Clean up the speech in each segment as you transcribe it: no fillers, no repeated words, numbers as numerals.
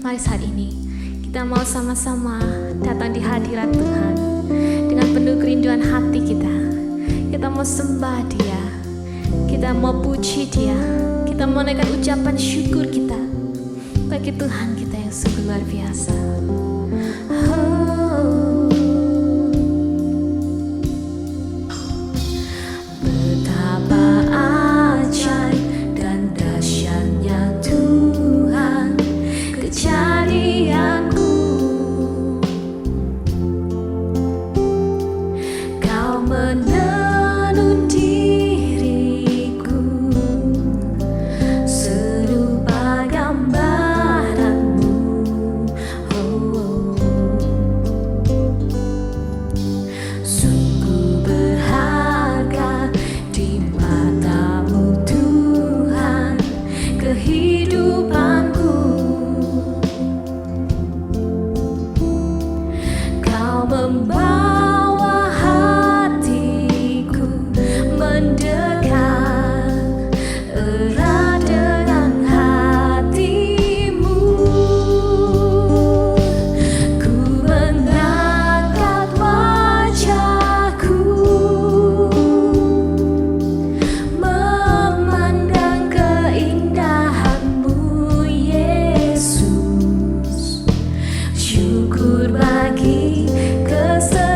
Mari saat ini kita mau sama-sama datang di hadirat Tuhan dengan penuh kerinduan hati kita. Kita mau sembah Dia, kita mau puji Dia, kita mau naikkan ucapan syukur kita bagi Tuhan kita yang sungguh luar biasa. Betapa ajaib dan dahsyatnya Tuhan kejadianku. Kau menenun diriku serupa gambaranmu. Sungguh berharga di matamu Tuhan kehidupanku. Kau membawa hatiku mendekat erat dengan hatimu. Ku mengangkat wajahku memandang keindahanmu Yesus. Syukur bagi keselamatan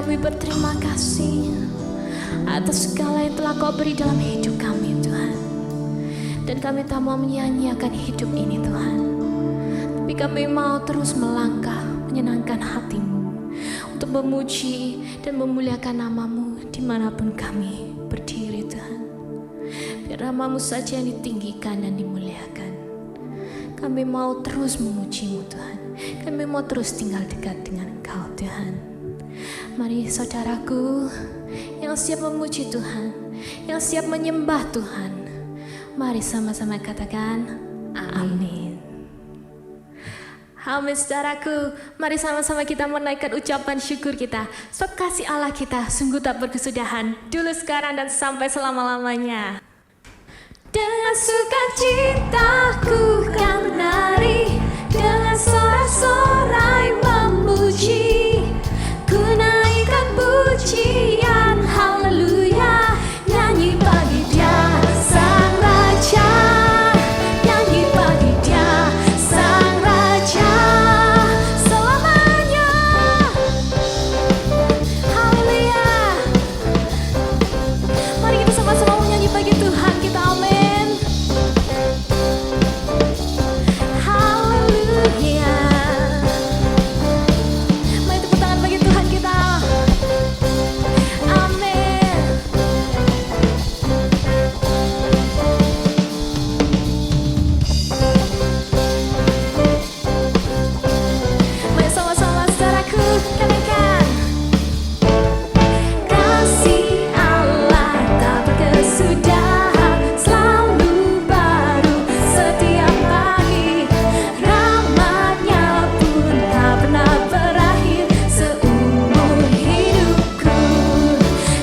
kami berterima kasih atas segala yang telah Kau beri dalam hidup kami, Tuhan. Dan kami tak mau menyanyiakan hidup ini, Tuhan, tapi kami mau terus melangkah menyenangkan hati-Mu untuk memuji dan memuliakan nama-Mu dimanapun kami berdiri, Tuhan. Biar nama-Mu saja yang ditinggikan dan dimuliakan. Kami mau terus memuji-Mu, Tuhan. Kami mau terus tinggal dekat dengan Engkau, Tuhan. Mari saudaraku yang siap memuji Tuhan, yang siap menyembah Tuhan, mari sama-sama katakan amin. Amin saudaraku, mari sama-sama kita menaikkan ucapan syukur kita. Sebab kasih Allah kita sungguh tak berkesudahan, dulu, sekarang, dan sampai selama-lamanya. Dengan sukacitaku kan menari, dengan sorak-sorai memuji, ku naikkan pujian, haleluya, nyanyi bagi Dia Sang Raja, nyanyi bagi Dia Sang Raja selamanya, haleluya. Mari kita sama-sama menyanyi bagi Tuhan kita, amin. Haleluya. Mari tepuk tangan bagi Tuhan kita, amin. Mari sama-sama saudaraku katakan, kasih Allah tak berkesudahan, selalu baru setiap pagi, rahmat-Nya pun tak pernah berakhir seumur hidupku.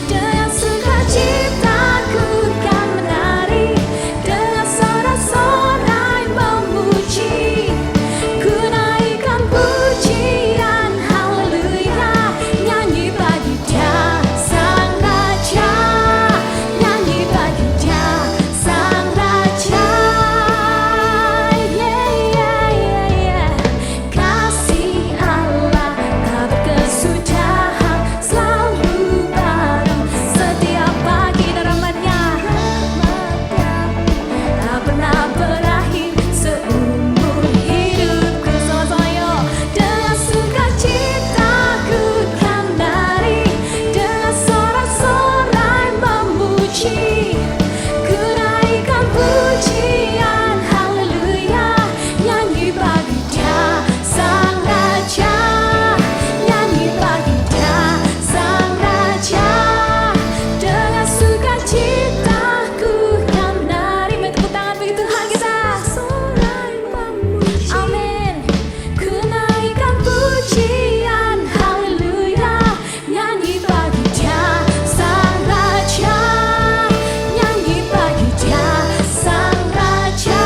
Dengan sukacitaku kan menari, dengan sorak-sorai memuji, ku naikkan pujian, haleluya, nyanyi bagi Dia Sang Raja, nyanyi bagi Dia Sang Raja. Kasih Allah tak berkesudahan, selalu baru setiap pagi, dan rahmat-Nya tak pernah berakhir seumur hidupku. Sama-sama yuk. Dengan sukacitaku kan menari, dengan sorak-sorai memuji, ku naikkan pujian, haleluya, nyanyi bagi Dia Sang Raja, nyanyi bagi Dia Sang Raja. Dengan sukacitaku kan menari, mari tepuk tangan bagi Tuhan kita, amin. Ku naikkan pujian, haleluya, nyanyi bagi Dia Sang Raja, nyanyi bagi Dia Sang Raja.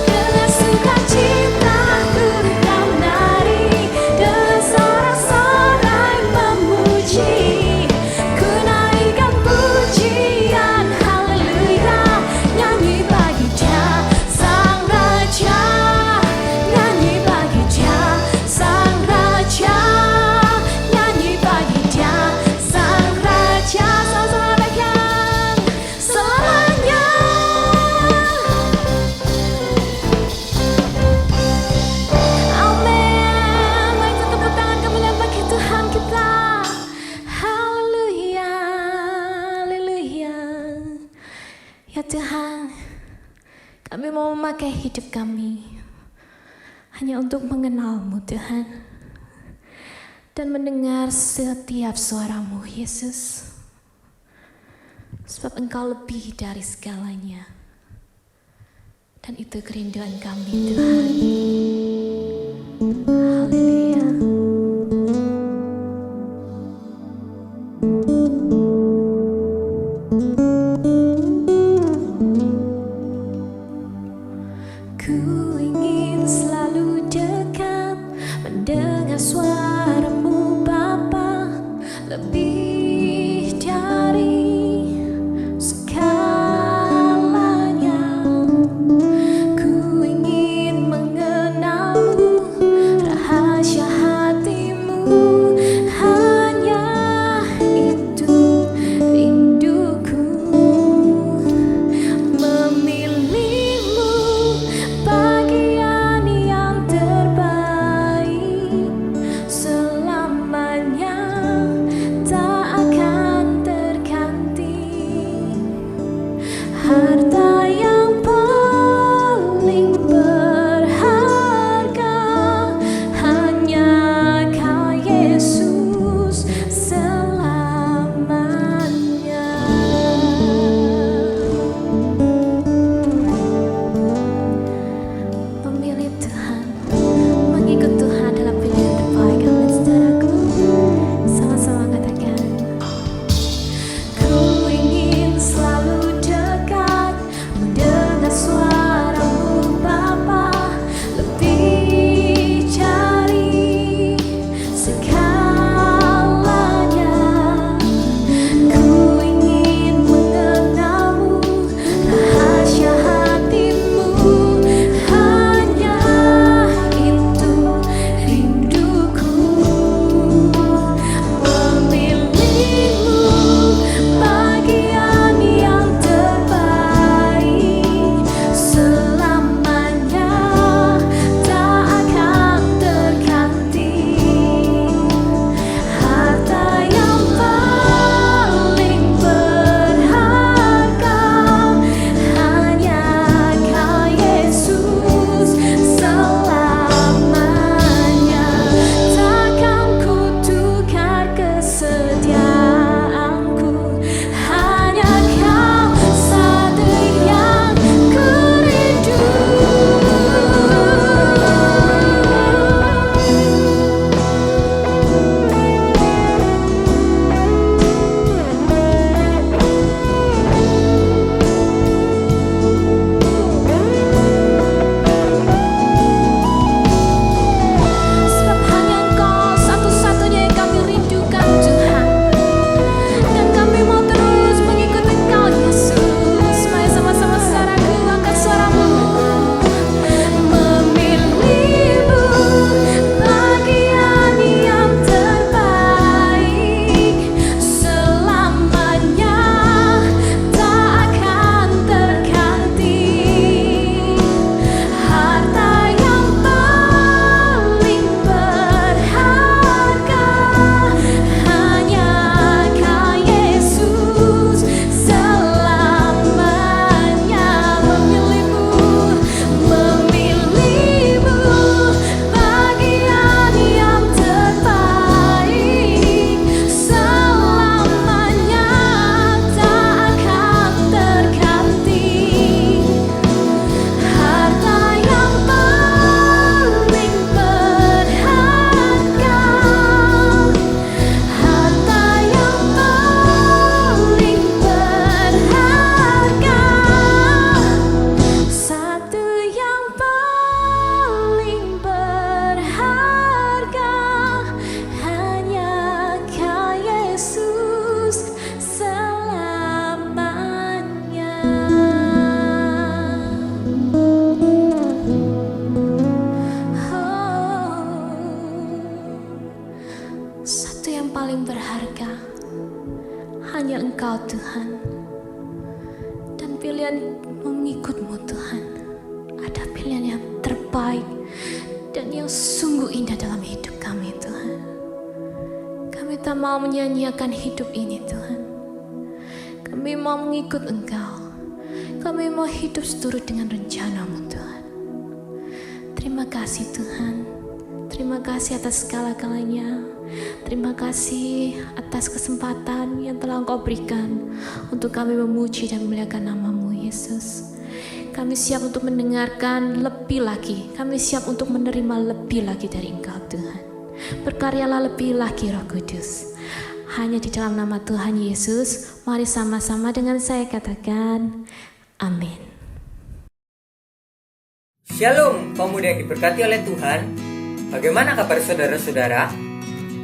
Dengan sukacitaku kan menari, dengan sorak-sorai memuji, ku naikkan pujian, haleluya, nyanyi bagi Dia Sang Raja, nyanyi bagi Dia Sang Raja, nyanyi bagi Dia Sang Raja. Sama-sama bagian selamanya, amin. Mari kita tepuk tangan kemuliaan bagi Tuhan kita, haleluya, haleluya. Ya Tuhan, kami mau memakai hidup kami hanya untuk mengenal-Mu, Tuhan, dan mendengar setiap suara-Mu, Yesus. Sebab Engkau lebih dari segalanya, dan itu kerinduan kami, Tuhan. Haleluya. Ku ingin selalu dekat, mendengar suara-Mu Bapa, lebih dari segalanya. Ku ingin mengenal-Mu, rahasia hati-Mu hanya memilih Tuhan, mengikut Tuhan dalam pilihan terbaik. Amin, saudaraku. Sama-sama katakan, ku ingin selalu dekat, mendengar suara-Mu Bapa, lebih dari segalanya. Ku ingin mengenal-Mu, rahasia hati-Mu, hanya itu rinduku. Memilih-Mu bagian yang terbaik, selamanya tak akan terganti. Harta yang paling berharga hanya Kau Yesus, selamanya takkan ku tukar kesetiaanku. Hanya Kau satu yang ku rindu. Sebab hanya Engkau satu-satunya yang kami rindukan, Tuhan. Dan kami mau terus mengikut Engkau, Yesus. Mari sama-sama saudaraku angkat suaramu. Memilih-Mu bagian yang terbaik, selamanya tak akan terganti. Harta yang paling berharga hanya Kau Yesus, selamanya. Memilih-Mu bagian yang terbaik, selamanya tak akan terganti. Harta yang paling berharga, harta yang paling berharga, satu yang paling berharga hanya Kau Yesus, selamanya. Satu yang paling berharga hanya Engkau, Tuhan. Dan pilihan mengikut-Mu, Tuhan, ada pilihan yang terbaik dan yang sungguh indah dalam hidup kami, Tuhan. Kami tak mau menyanyiakan hidup ini, Tuhan. Kami mau mengikut Engkau. Kami mau hidup seturut dengan rencana-Mu, Tuhan. Terima kasih, Tuhan. Terima kasih atas segala-galanya. Terima kasih atas kesempatan yang telah Engkau berikan untuk kami memuji dan memuliakan nama-Mu, Yesus. Kami siap untuk mendengarkan lebih lagi. Kami siap untuk menerima lebih lagi dari Engkau, Tuhan. Berkaryalah lebih lagi, Roh Kudus. Hanya di dalam nama Tuhan Yesus, mari sama-sama dengan saya katakan, amin. Shalom, pemuda yang diberkati oleh Tuhan. Bagaimana kabar saudara-saudara?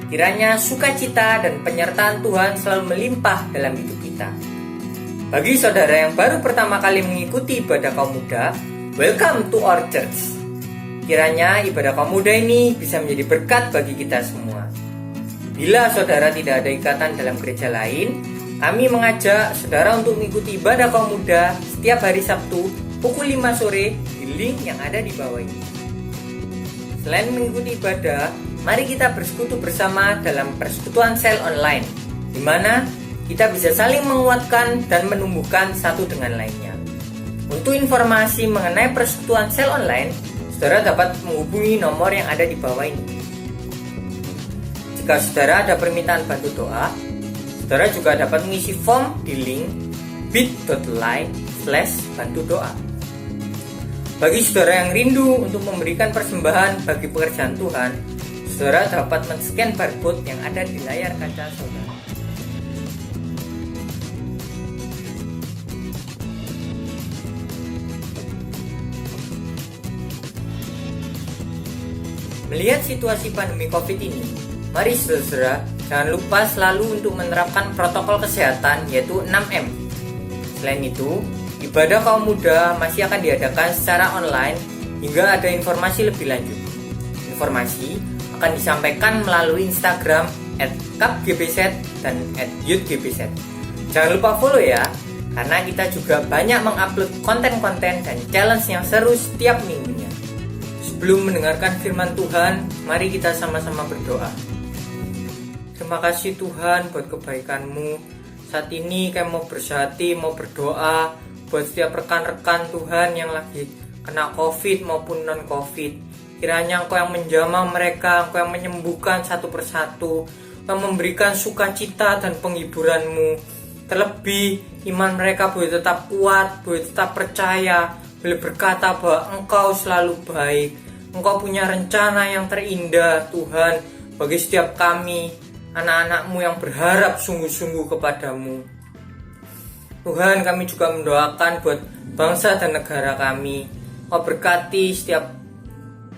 Kiranya sukacita dan penyertaan Tuhan selalu melimpah dalam hidup kita. Bagi saudara yang baru pertama kali mengikuti ibadah kaum muda, welcome to our church. Kiranya ibadah kaum muda ini bisa menjadi berkat bagi kita semua. Bila saudara tidak ada ikatan dalam gereja lain, kami mengajak saudara untuk mengikuti ibadah kaum muda setiap hari Sabtu pukul 5 sore di link yang ada di bawah ini. Selain mengikuti ibadah, mari kita bersekutu bersama dalam persekutuan sel online, di mana kita bisa saling menguatkan dan menumbuhkan satu dengan lainnya. Untuk informasi mengenai persekutuan sel online, saudara dapat menghubungi nomor yang ada di bawah ini. Jika saudara ada permintaan bantu doa, saudara juga dapat mengisi form di link bit.ly/bantu doa. Bagi saudara yang rindu untuk memberikan persembahan bagi pekerjaan Tuhan, saudara dapat men-scan barcode yang ada di layar kaca saudara. Melihat situasi pandemi COVID ini, mari saudara, jangan lupa selalu untuk menerapkan protokol kesehatan yaitu 6M. Selain itu, ibadah kaum muda masih akan diadakan secara online hingga ada informasi lebih lanjut. Informasi akan disampaikan melalui Instagram @kapgbz dan @youthgbz. Jangan lupa follow ya, karena kita juga banyak mengupload konten-konten dan challenge yang seru setiap minggunya. Sebelum mendengarkan firman Tuhan, mari kita sama-sama berdoa. Terima kasih Tuhan buat kebaikan-Mu. Saat ini kami mau bersehati, mau berdoa buat setiap rekan-rekan Tuhan yang lagi kena COVID maupun non-COVID. Kiranya Engkau yang menjamah mereka, Engkau yang menyembuhkan satu persatu, Engkau memberikan sukacita dan penghiburan-Mu. Terlebih iman mereka boleh tetap kuat, boleh tetap percaya, boleh berkata bahwa Engkau selalu baik. Engkau punya rencana yang terindah Tuhan bagi setiap kami, anak-anak-Mu yang berharap sungguh-sungguh kepadamu. Tuhan, kami juga mendoakan buat bangsa dan negara kami. Kau berkati setiap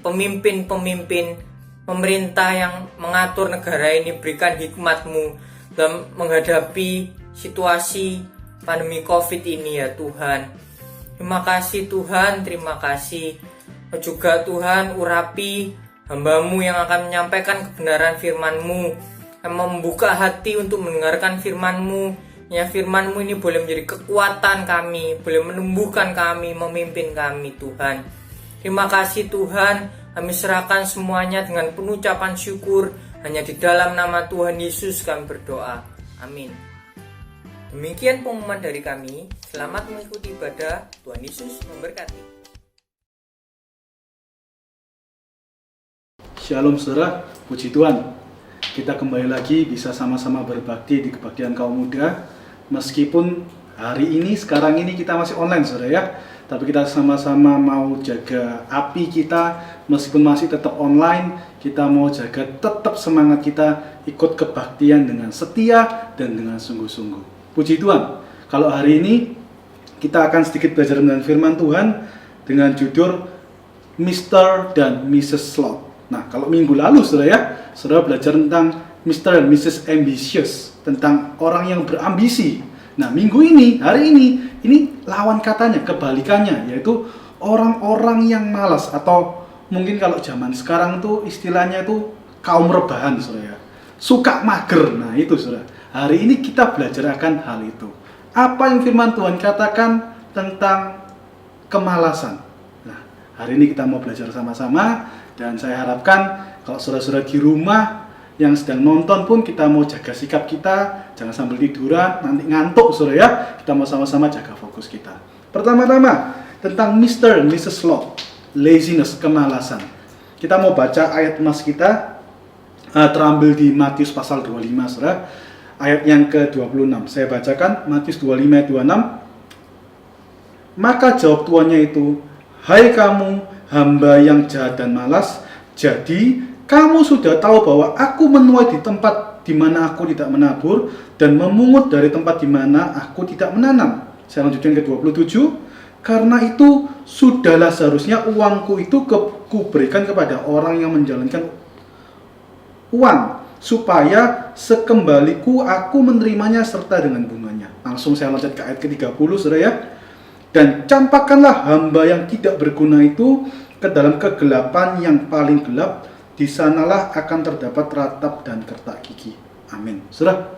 pemimpin-pemimpin pemerintah yang mengatur negara ini, berikan hikmat-Mu dalam menghadapi situasi pandemi COVID ini ya Tuhan. Terima kasih Tuhan, terima kasih. Juga Tuhan urapi hamba-Mu yang akan menyampaikan kebenaran firman-Mu, yang membuka hati untuk mendengarkan firman-Mu. Ya firman-Mu ini boleh menjadi kekuatan kami, boleh menumbuhkan kami, memimpin kami Tuhan. Terima kasih Tuhan, kami serahkan semuanya dengan penuh ucapan syukur. Hanya di dalam nama Tuhan Yesus kami berdoa. Amin. Demikian pengumuman dari kami. Selamat mengikuti ibadah. Tuhan Yesus memberkati. Shalom saudara, puji Tuhan. Kita kembali lagi bisa sama-sama berbakti di kebaktian kaum muda. Meskipun hari ini, sekarang ini kita masih online saudara ya, tapi kita sama-sama mau jaga api kita. Meskipun masih tetap online, kita mau jaga tetap semangat kita ikut kebaktian dengan setia dan dengan sungguh-sungguh. Puji Tuhan. Kalau hari ini kita akan sedikit belajar dengan firman Tuhan dengan judul Mr. dan Mrs. Slot. Nah, kalau minggu lalu saudara ya, saudara belajar tentang Mr. dan Mrs. Ambitious, tentang orang yang berambisi. Nah, minggu ini, hari ini lawan katanya, kebalikannya, yaitu orang-orang yang malas, atau mungkin kalau zaman sekarang tuh istilahnya tuh kaum rebahan saudara ya, suka mager. Nah itu saudara, hari ini kita belajar akan hal itu. Apa yang firman Tuhan katakan tentang kemalasan. Nah, hari ini kita mau belajar sama-sama. Dan saya harapkan kalau saudara-saudara di rumah yang sedang nonton pun kita mau jaga sikap kita, jangan sambil tiduran, nanti ngantuk saudara ya. Kita mau sama-sama jaga fokus kita. Pertama-tama tentang Mr. dan Mrs. Slot, laziness, kemalasan. Kita mau baca ayat emas kita, terambil di Matius pasal 25 saudara, ayat yang ke-26. Saya bacakan Matius 25 ayat 26. Maka jawab tuannya itu, hai kamu hamba yang jahat dan malas, jadi kamu sudah tahu bahwa aku menuai di tempat di mana aku tidak menabur dan memungut dari tempat di mana aku tidak menanam. Saya lanjutkan ke 27. Karena itu sudahlah seharusnya uangku itu kuberikan kepada orang yang menjalankan uang, supaya sekembaliku aku menerimanya serta dengan bunganya. Langsung saya loncat ke ayat ke-30 saudara ya. Dan campakkanlah hamba yang tidak berguna itu ke dalam kegelapan yang paling gelap, di sanalah akan terdapat ratap dan kertak gigi. Amin. Saudara,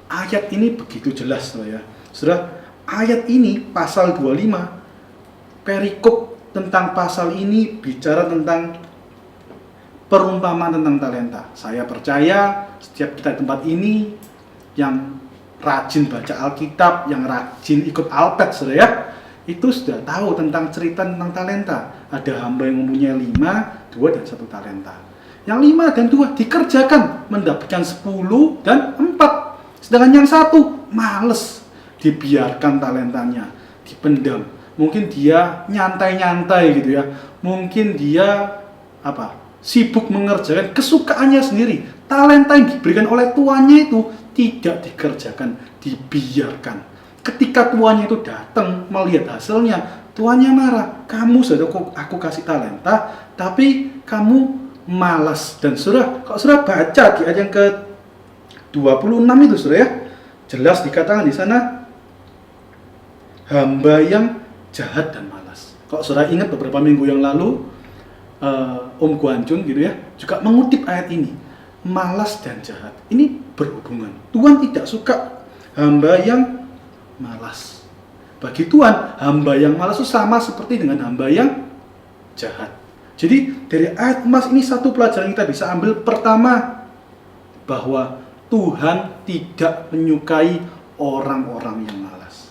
ayat ini begitu jelas saudara ya. Saudara, ayat ini pasal 25, perikop tentang pasal ini bicara tentang perumpamaan tentang talenta. Saya percaya setiap kita di tempat ini yang rajin baca Alkitab, yang rajin ikut Alpet saudara ya, itu sudah tahu tentang cerita tentang talenta. Ada hamba yang mempunyai 5, 2 dan 1 talenta. Yang 5 dan 2 dikerjakan, mendapatkan 10 dan 4. Sedangkan yang 1 males, dibiarkan talentanya, dipendam. mungkin dia nyantai-nyantai gitu ya, mungkin dia sibuk mengerjakan kesukaannya sendiri. Talenta yang diberikan oleh tuannya itu tidak dikerjakan, dibiarkan. Ketika tuannya itu datang melihat hasilnya, tuannya marah. Kamu sudah aku kasih talenta, tapi kamu malas. Dan kalau sudah baca di ayat yang ke 26 itu saudara ya, jelas dikatakan di sana hamba yang jahat dan malas. Kalau saudara ingat beberapa minggu yang lalu, Om Guanjun gitu ya, juga mengutip ayat ini, malas dan jahat. Ini berhubungan. Tuhan tidak suka hamba yang malas. Bagi Tuhan, hamba yang malas itu sama seperti dengan hamba yang jahat. Jadi dari ayat emas ini satu pelajaran yang kita bisa ambil. Pertama, bahwa Tuhan tidak menyukai orang-orang yang malas.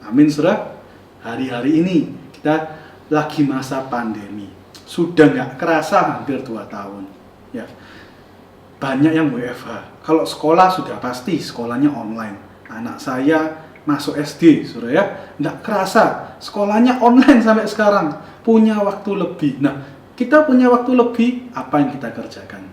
Amin, saudara. Hari-hari ini kita lagi masa pandemi. Sudah nggak kerasa hampir 2 tahun. Ya, banyak yang WFH. Kalau sekolah sudah pasti sekolahnya online. Anak saya masuk SD, saudara ya, nggak kerasa sekolahnya online sampai sekarang. Punya waktu lebih. Nah, kita punya waktu lebih, apa yang kita kerjakan?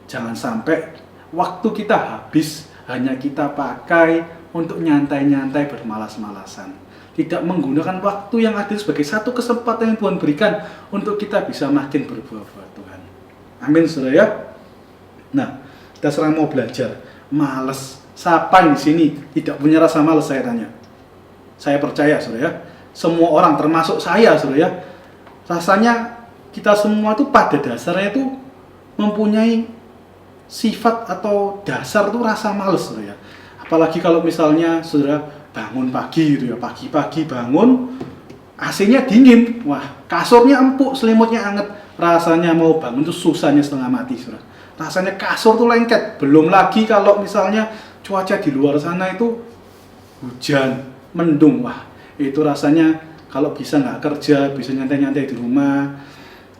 Jangan sampai waktu kita habis hanya kita pakai untuk nyantai-nyantai bermalas-malasan. Tidak menggunakan waktu yang ada sebagai satu kesempatan yang Tuhan berikan untuk kita bisa makin berbuah-buah Tuhan. Amin, saudara ya. Nah, kita sekarang mau belajar. Malas. Siapa di sini tidak punya rasa malas, saya tanya. Saya percaya, saudara ya. Semua orang, termasuk saya, saudara ya. Rasanya kita semua itu pada dasarnya itu mempunyai sifat atau dasar itu rasa malas, saudara ya. Apalagi kalau misalnya saudara bangun pagi gitu ya, pagi-pagi bangun, AC-nya dingin, wah kasurnya empuk, selimutnya anget, rasanya mau bangun tuh susahnya setengah mati, saudara. Rasanya kasur tuh lengket. Belum lagi kalau misalnya cuaca di luar sana itu hujan, mendung, wah itu rasanya kalau bisa nggak kerja, bisa nyantai-nyantai di rumah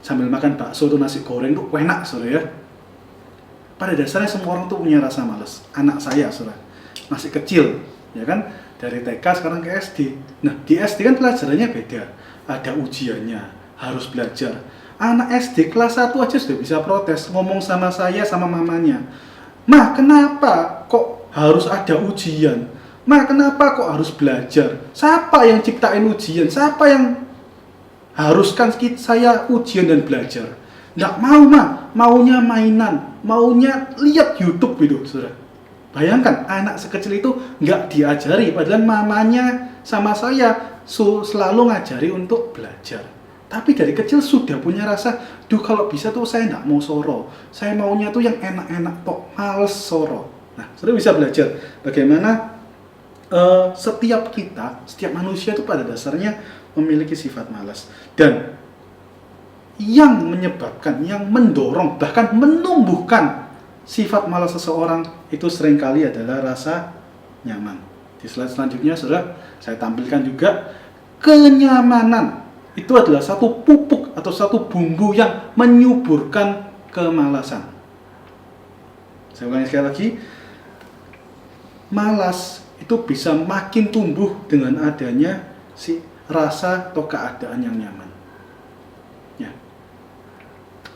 sambil makan bakso atau nasi goreng tuh enak, saudara ya. Pada dasarnya semua orang tuh punya rasa malas. Anak saya, saudara, masih kecil, ya kan, dari TK sekarang ke SD. Nah, di SD kan pelajarannya beda. Ada ujiannya, harus belajar. Anak SD kelas 1 aja sudah bisa protes, ngomong sama saya sama mamanya. "Ma, kenapa kok harus ada ujian? Ma, kenapa kok harus belajar? Siapa yang ciptain ujian? Siapa yang haruskan saya ujian dan belajar?" Nggak mau, Ma. Maunya mainan, maunya lihat YouTube gitu, saudara. Bayangkan, anak sekecil itu nggak diajari, padahal mamanya sama saya selalu ngajari untuk belajar. Tapi dari kecil sudah punya rasa, kalau bisa tuh saya nggak mau soro. Saya maunya tuh yang enak-enak kok, males soro. Nah, saudara bisa belajar bagaimana setiap manusia itu pada dasarnya memiliki sifat malas. Dan yang menyebabkan, yang mendorong, bahkan menumbuhkan sifat malas seseorang itu seringkali adalah rasa nyaman. Di slide selanjutnya, saudara, saya tampilkan juga kenyamanan. Itu adalah satu pupuk atau satu bumbu yang menyuburkan kemalasan. Saya ulangi sekali lagi. Malas itu bisa makin tumbuh dengan adanya si rasa atau keadaan yang nyaman. Ya.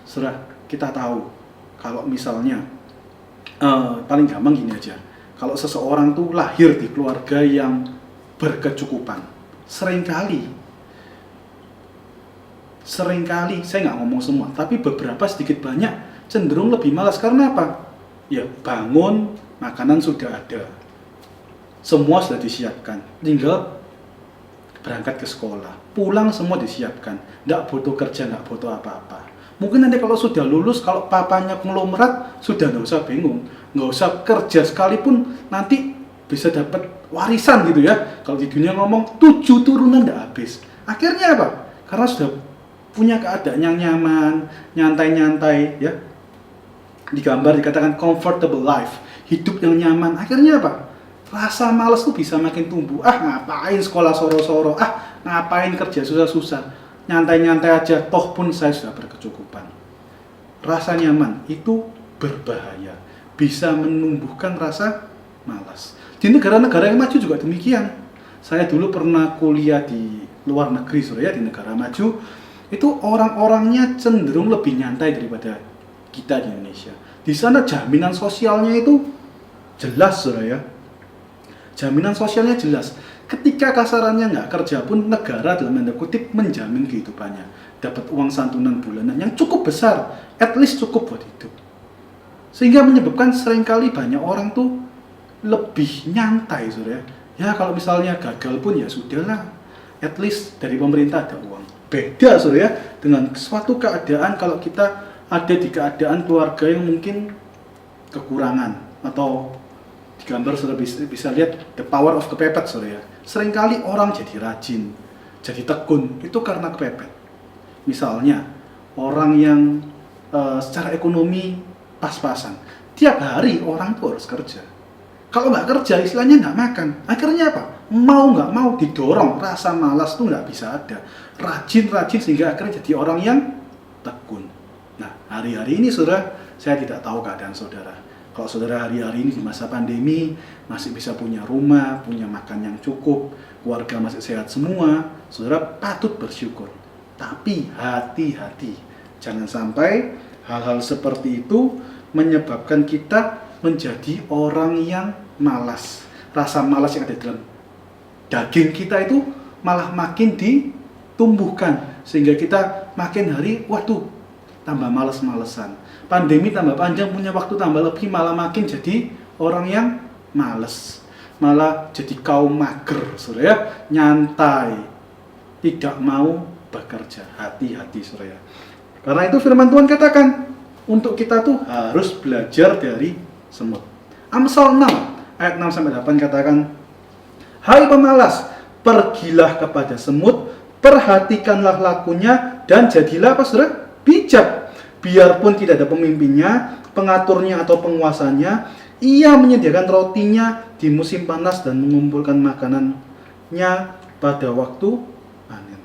Saudara, kita tahu kalau misalnya paling gampang gini aja. Kalau seseorang tuh lahir di keluarga yang berkecukupan, seringkali saya nggak ngomong semua, tapi beberapa sedikit banyak cenderung lebih malas. Karena apa? Ya, bangun, makanan sudah ada, semua sudah disiapkan, tinggal berangkat ke sekolah, pulang semua disiapkan, nggak butuh kerja, nggak butuh apa-apa. Mungkin nanti kalau sudah lulus, kalau papanya konglomerat, sudah nggak usah bingung, nggak usah kerja sekalipun, nanti bisa dapat warisan gitu ya. Kalau di dunia ngomong 7 turunan nggak habis. Akhirnya apa? Karena sudah punya keadaan yang nyaman, nyantai-nyantai ya. Di gambar dikatakan comfortable life, hidup yang nyaman. Akhirnya apa? Rasa malas tuh bisa makin tumbuh. Ngapain sekolah soro-soro, ngapain kerja susah-susah, nyantai-nyantai aja, toh pun saya sudah berkecukupan. Rasa nyaman itu berbahaya, bisa menumbuhkan rasa malas. Di negara-negara yang maju juga demikian. Saya dulu pernah kuliah di luar negeri, saudara ya, di negara maju. Itu orang-orangnya cenderung lebih nyantai daripada kita di Indonesia. Di sana jaminan sosialnya itu jelas, saudara ya. Jaminan sosialnya jelas. Ketika kasarannya nggak kerja pun, negara dalam tanda kutip menjamin kehidupannya. Dapat uang santunan bulanan yang cukup besar, at least cukup buat hidup. Sehingga menyebabkan seringkali banyak orang tuh lebih nyantai, saudara. Ya kalau misalnya gagal pun ya sudahlah, at least dari pemerintah ada uang. Beda, saudara ya, dengan suatu keadaan kalau kita ada di keadaan keluarga yang mungkin kekurangan, atau di gambar saudara bisa lihat the power of kepepet, saudara ya. Seringkali orang jadi rajin, jadi tekun, itu karena kepepet. Misalnya orang yang secara ekonomi pas-pasan, tiap hari orang tuh harus kerja. Kalau nggak kerja, istilahnya nggak makan. Akhirnya apa? Mau nggak mau didorong, rasa malas tuh nggak bisa ada. Rajin-rajin sehingga akhirnya jadi orang yang tekun. Nah, hari-hari ini saudara, saya tidak tahu keadaan saudara. Kalau saudara hari-hari ini di masa pandemi masih bisa punya rumah, punya makan yang cukup, keluarga masih sehat semua, saudara patut bersyukur. Tapi hati-hati, jangan sampai hal-hal seperti itu menyebabkan kita menjadi orang yang malas. Rasa malas yang ada dalam daging kita itu malah makin ditumbuhkan, sehingga kita makin hari, waduh, tambah malas-malesan. Pandemi tambah panjang, punya waktu tambah lebih, malah makin jadi orang yang males. Malah jadi kaum mager, saudara ya, nyantai, tidak mau bekerja. Hati-hati, saudara. Karena itu firman Tuhan katakan, untuk kita tuh harus belajar dari semut. Amsal 6 ayat 6-8 katakan, hai pemalas, pergilah kepada semut, perhatikanlah lakunya, dan jadilah apa, saudara? Bijak. Biarpun tidak ada pemimpinnya, pengaturnya atau penguasanya, ia menyediakan rotinya di musim panas dan mengumpulkan makanannya pada waktu panen.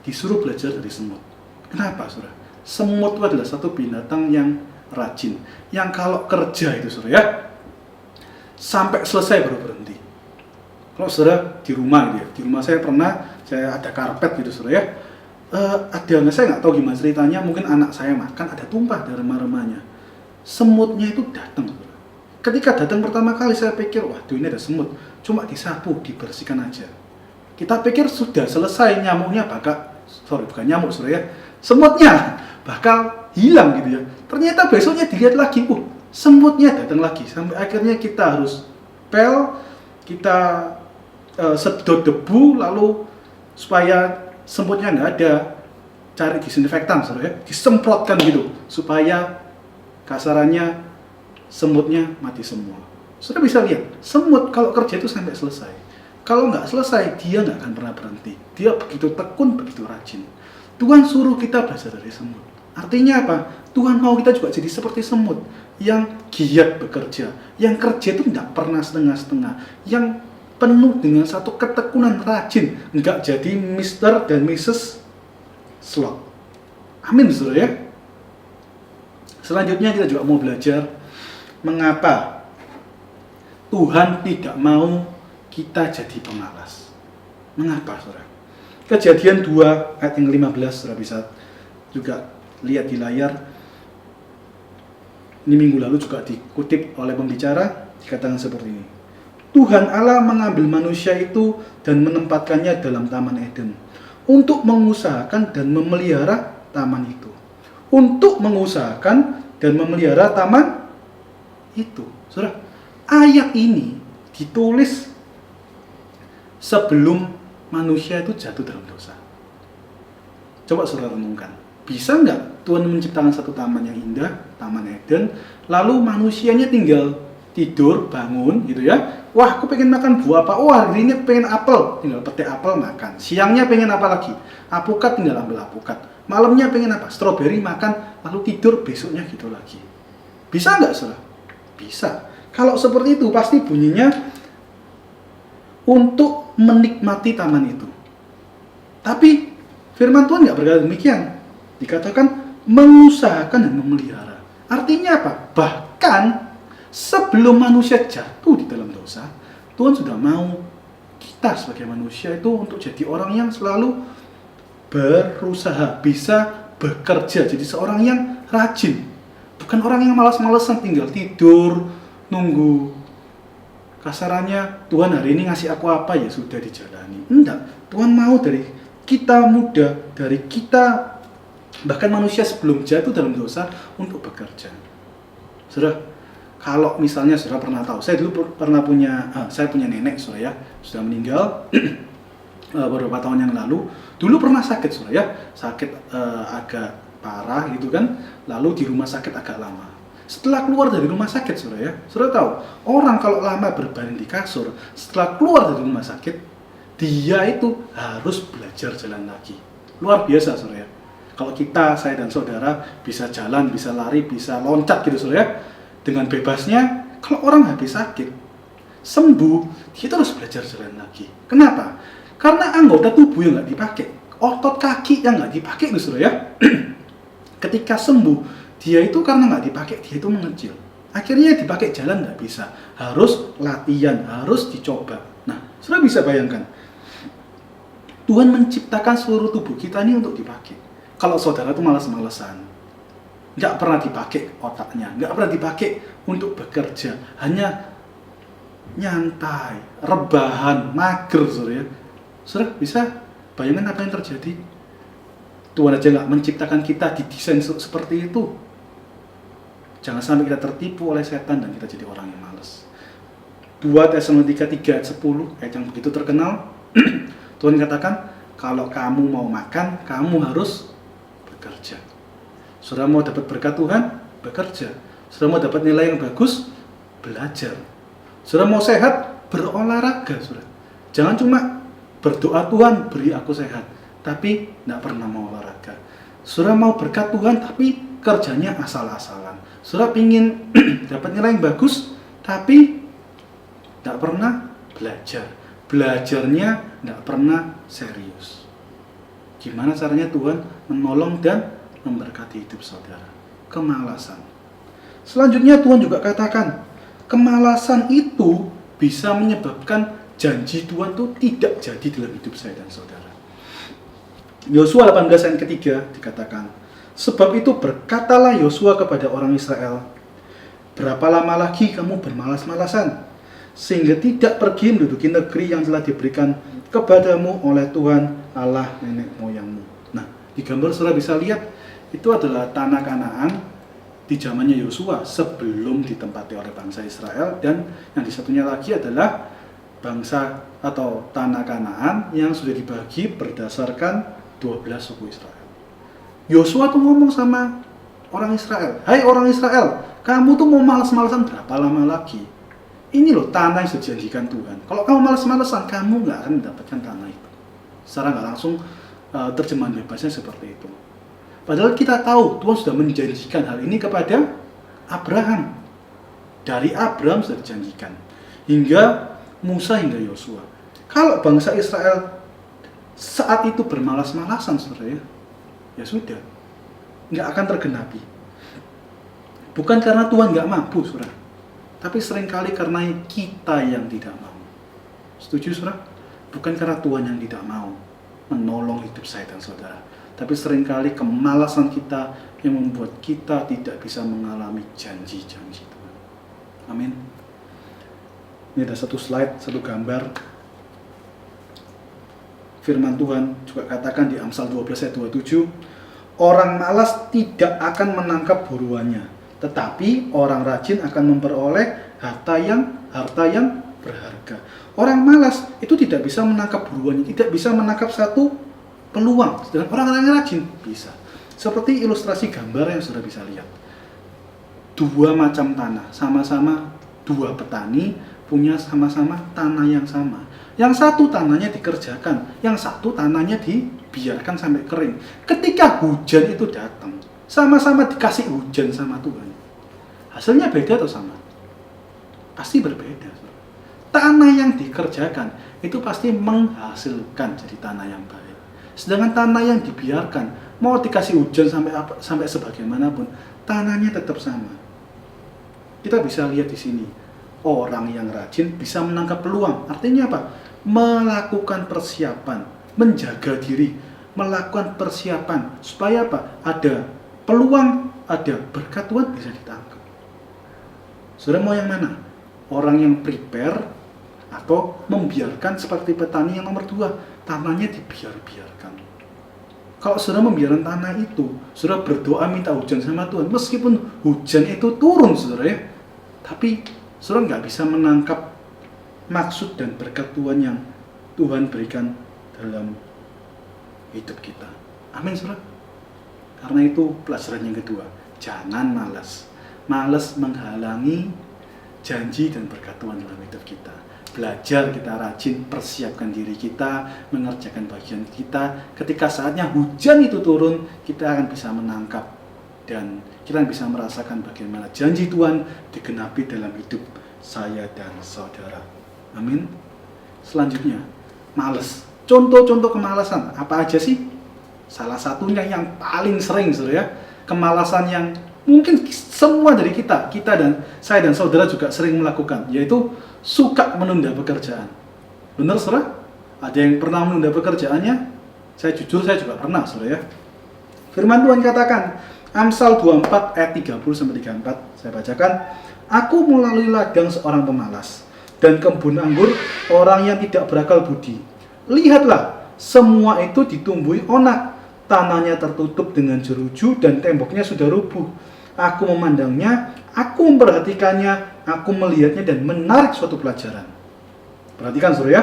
Disuruh belajar dari semut. Kenapa, saudara? Semut itu adalah satu binatang yang rajin, yang kalau kerja itu, saudara ya, sampai selesai baru berhenti. Kalau saudara di rumah gitu ya, di rumah saya pernah, saya ada karpet gitu, saudara ya. Ada, saya nggak tahu gimana ceritanya, mungkin anak saya makan ada tumpah dari remah-remahnya. Semutnya itu datang. Ketika datang pertama kali saya pikir, waduh ini ada semut, cuma disapu, dibersihkan aja. Kita pikir sudah selesai, nyamuknya bukan nyamuk, saudara ya, semutnya bakal hilang gitu ya. Ternyata besoknya dilihat lagi, semutnya datang lagi, sampai akhirnya kita harus kita sedot debu, lalu supaya semutnya nggak ada, cari disinfektan, saudara ya, disemprotkan gitu supaya kasarannya semutnya mati semua. Saudara bisa lihat, semut kalau kerja itu sampai selesai. Kalau nggak selesai, dia nggak akan pernah berhenti. Dia begitu tekun, begitu rajin. Tuhan suruh kita belajar dari semut. Artinya apa? Tuhan mau kita juga jadi seperti semut yang giat bekerja, yang kerja itu nggak pernah setengah-setengah, yang penuh dengan satu ketekunan, rajin, nggak jadi Mr. dan Mrs. Slot. Amin, saudara ya. Selanjutnya kita juga mau belajar mengapa Tuhan tidak mau kita jadi pemalas. Mengapa, saudara? Kejadian 2 ayat yang 15, saudara bisa juga lihat di layar. Ini minggu lalu juga dikutip oleh pembicara, dikatakan seperti ini. Tuhan Allah mengambil manusia itu dan menempatkannya dalam Taman Eden untuk mengusahakan dan memelihara taman itu. Untuk mengusahakan dan memelihara taman itu. Saudara, ayat ini ditulis sebelum manusia itu jatuh dalam dosa. Coba saudara renungkan. Bisa nggak Tuhan menciptakan satu taman yang indah, Taman Eden, lalu manusianya tinggal tidur, bangun gitu ya. Wah, aku pengen makan buah apa? Oh, hari ini pengen apel, tinggal petik apel makan. Siangnya pengen apa lagi? Apukat, tinggal ambil apukat. Malamnya pengen apa? Stroberi makan, lalu tidur, besoknya gitu lagi. Bisa nggak, saudara? Bisa. Kalau seperti itu pasti bunyinya untuk menikmati taman itu. Tapi firman Tuhan nggak berkata demikian. Dikatakan mengusahakan dan memelihara. Artinya apa? Bahkan sebelum manusia jatuh di dalam dosa, Tuhan sudah mau kita sebagai manusia itu untuk jadi orang yang selalu berusaha, bisa bekerja, jadi seorang yang rajin, bukan orang yang malas-malesan tinggal tidur, nunggu kasarannya Tuhan hari ini ngasih aku apa ya sudah dijalani. Enggak, Tuhan mau dari kita muda, dari kita bahkan manusia sebelum jatuh dalam dosa untuk bekerja. Saudara, kalau misalnya saudara pernah tahu, saya dulu pernah punya, saya punya nenek saudara ya, sudah meninggal beberapa tahun yang lalu. Dulu pernah sakit saudara ya, sakit agak parah gitu kan, lalu di rumah sakit agak lama. Setelah keluar dari rumah sakit saudara ya, saudara tahu, orang kalau lama berbaring di kasur, setelah keluar dari rumah sakit, dia itu harus belajar jalan lagi. Luar biasa saudara ya. Kalau kita, saya dan saudara bisa jalan, bisa lari, bisa loncat gitu saudara ya, dengan bebasnya. Kalau orang habis sakit, sembuh, dia harus belajar jalan lagi. Kenapa? Karena anggota tubuh yang nggak dipakai, otot kaki yang nggak dipakai itu saudara ya, ketika sembuh, dia itu karena nggak dipakai, dia itu mengecil. Akhirnya dipakai jalan nggak bisa, harus latihan, harus dicoba. Nah, saudara bisa bayangkan, Tuhan menciptakan seluruh tubuh kita ini untuk dipakai. Kalau saudara itu malas-malesan, nggak pernah dipakai otaknya, nggak pernah dipakai untuk bekerja, hanya nyantai, rebahan, mager, saudara ya. Saudara bisa bayangkan apa yang terjadi? Tuhan aja nggak menciptakan kita didesain seperti itu. Jangan sampai kita tertipu oleh setan dan kita jadi orang yang malas. 2 Tesalonika 3 ayat 10, ayat yang begitu terkenal. Tuhan katakan, kalau kamu mau makan, kamu harus bekerja. Saudara mau dapat berkat Tuhan, bekerja. Saudara mau dapat nilai yang bagus, belajar. Saudara mau sehat, berolahraga. Saudara, jangan cuma berdoa, Tuhan beri aku sehat, tapi tidak pernah mau olahraga. Saudara mau berkat Tuhan, tapi kerjanya asal-asalan. Saudara ingin dapat nilai yang bagus, tapi tidak pernah belajar. Belajarnya tidak pernah serius. Gimana caranya Tuhan menolong dan memberkati hidup saudara? Kemalasan. Selanjutnya Tuhan juga katakan, kemalasan itu bisa menyebabkan janji Tuhan itu tidak jadi dalam hidup saya dan saudara. Yosua 18 ayat ketiga dikatakan, sebab itu berkatalah Yosua kepada orang Israel, berapa lama lagi kamu bermalas-malasan, sehingga tidak pergi menduduki negeri yang telah diberikan kepadamu oleh Tuhan Allah nenek moyangmu. Nah, di gambar saudara bisa lihat, itu adalah tanah Kanaan di zamannya Yosua sebelum ditempati oleh bangsa Israel, dan yang di satunya lagi adalah bangsa atau tanah Kanaan yang sudah dibagi berdasarkan 12 suku Israel. Yosua tuh ngomong sama orang Israel, hai orang Israel, kamu tuh mau malas-malasan berapa lama lagi? Ini loh tanah yang sudah dijanjikan Tuhan. Kalau kamu malas-malasan, kamu nggak akan mendapatkan tanah itu. Secara nggak langsung terjemahan bebasnya seperti itu. Padahal kita tahu Tuhan sudah menjanjikan hal ini kepada Abraham. Dari Abraham sudah dijanjikan hingga Musa hingga Yosua. Kalau bangsa Israel saat itu bermalas-malasan, saudara ya sudah, nggak akan tergenapi. Bukan karena Tuhan nggak mampu, saudara, tapi seringkali karena kita yang tidak mau. Setuju, saudara? Bukan karena Tuhan yang tidak mau menolong hidup saya dan saudara, tapi seringkali kemalasan kita yang membuat kita tidak bisa mengalami janji-janji Tuhan. Amin. Ini ada satu slide, satu gambar. Firman Tuhan juga katakan di Amsal 12 ayat 27, orang malas tidak akan menangkap buruannya, tetapi orang rajin akan memperoleh harta yang berharga. Orang malas itu tidak bisa menangkap buruannya, tidak bisa menangkap satu peluang. Sedangkan orang yang rajin bisa. Seperti ilustrasi gambar yang sudah bisa lihat. Dua macam tanah, sama-sama dua petani punya sama-sama tanah yang sama. Yang satu tanahnya dikerjakan, yang satu tanahnya dibiarkan sampai kering. Ketika hujan itu datang, sama-sama dikasih hujan sama Tuhan. Hasilnya beda atau sama? Pasti berbeda. Tanah yang dikerjakan itu pasti menghasilkan jadi tanah yang baik. Sedangkan tanah yang dibiarkan, mau dikasih hujan sampai sebagaimanapun, tanahnya tetap sama. Kita bisa lihat di sini, orang yang rajin bisa menangkap peluang. Artinya apa? melakukan persiapan, menjaga diri, melakukan persiapan supaya apa? Ada peluang, ada berkat Tuhan bisa ditangkap. Saudara mau yang mana? Orang yang prepare atau membiarkan seperti petani yang nomor 2, tanahnya dibiarkan. Kalau saudara membiarkan tanah itu, saudara berdoa minta hujan sama Tuhan, meskipun hujan itu turun saudara ya, tapi saudara nggak bisa menangkap maksud dan berkat Tuhan yang Tuhan berikan dalam hidup kita. Amin saudara. Karena itu pelajaran yang kedua, jangan malas. Malas menghalangi janji dan berkat Tuhan dalam hidup kita. Belajar kita rajin, persiapkan diri kita, mengerjakan bagian kita. Ketika saatnya hujan itu turun, kita akan bisa menangkap dan kita bisa merasakan bagaimana janji Tuhan digenapi dalam hidup saya dan saudara. Amin. Selanjutnya, malas. Contoh-contoh kemalasan apa aja sih? Salah satunya yang paling sering saudara ya, kemalasan yang mungkin semua dari kita dan saya dan saudara juga sering melakukan, yaitu suka menunda pekerjaan. Benar saudara? Ada yang pernah menunda pekerjaannya? Saya jujur, saya juga pernah saudara ya. Firman Tuhan katakan, Amsal 24 ayat 30-34, saya bacakan. Aku melalui ladang seorang pemalas, dan kebun anggur orang yang tidak berakal budi. Lihatlah, semua itu ditumbuhi onak, tanahnya tertutup dengan jeruju dan temboknya sudah rubuh. Aku memandangnya, aku memperhatikannya, aku melihatnya dan menarik suatu pelajaran. Perhatikan saudara ya,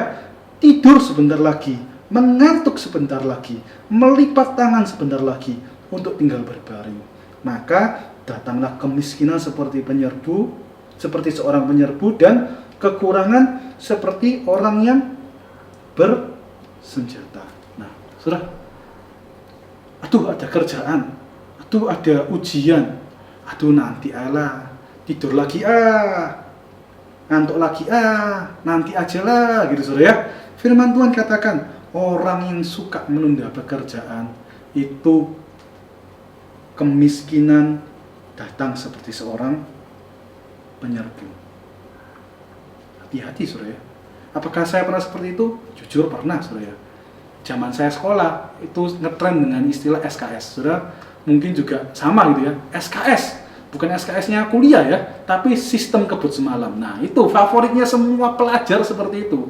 tidur sebentar lagi, mengantuk sebentar lagi, melipat tangan sebentar lagi untuk tinggal berbaring. Maka datanglah kemiskinan seperti seorang penyerbu dan kekurangan seperti orang yang bersenjata. Nah, saudara, aduh ada kerjaan, aduh ada ujian, aduh nanti tidur lagi ngantuk lagi nanti aja lah gitu saudara ya. Firman Tuhan katakan, orang yang suka menunda pekerjaan itu kemiskinan datang seperti seorang penyerbu. Hati-hati saudara ya. Apakah saya pernah seperti itu? Jujur pernah saudara ya. Zaman saya sekolah itu ngetren dengan istilah SKS. Saudara mungkin juga sama gitu ya. SKS, bukan SKS-nya kuliah ya, tapi sistem kebut semalam. Nah itu favoritnya semua pelajar seperti itu.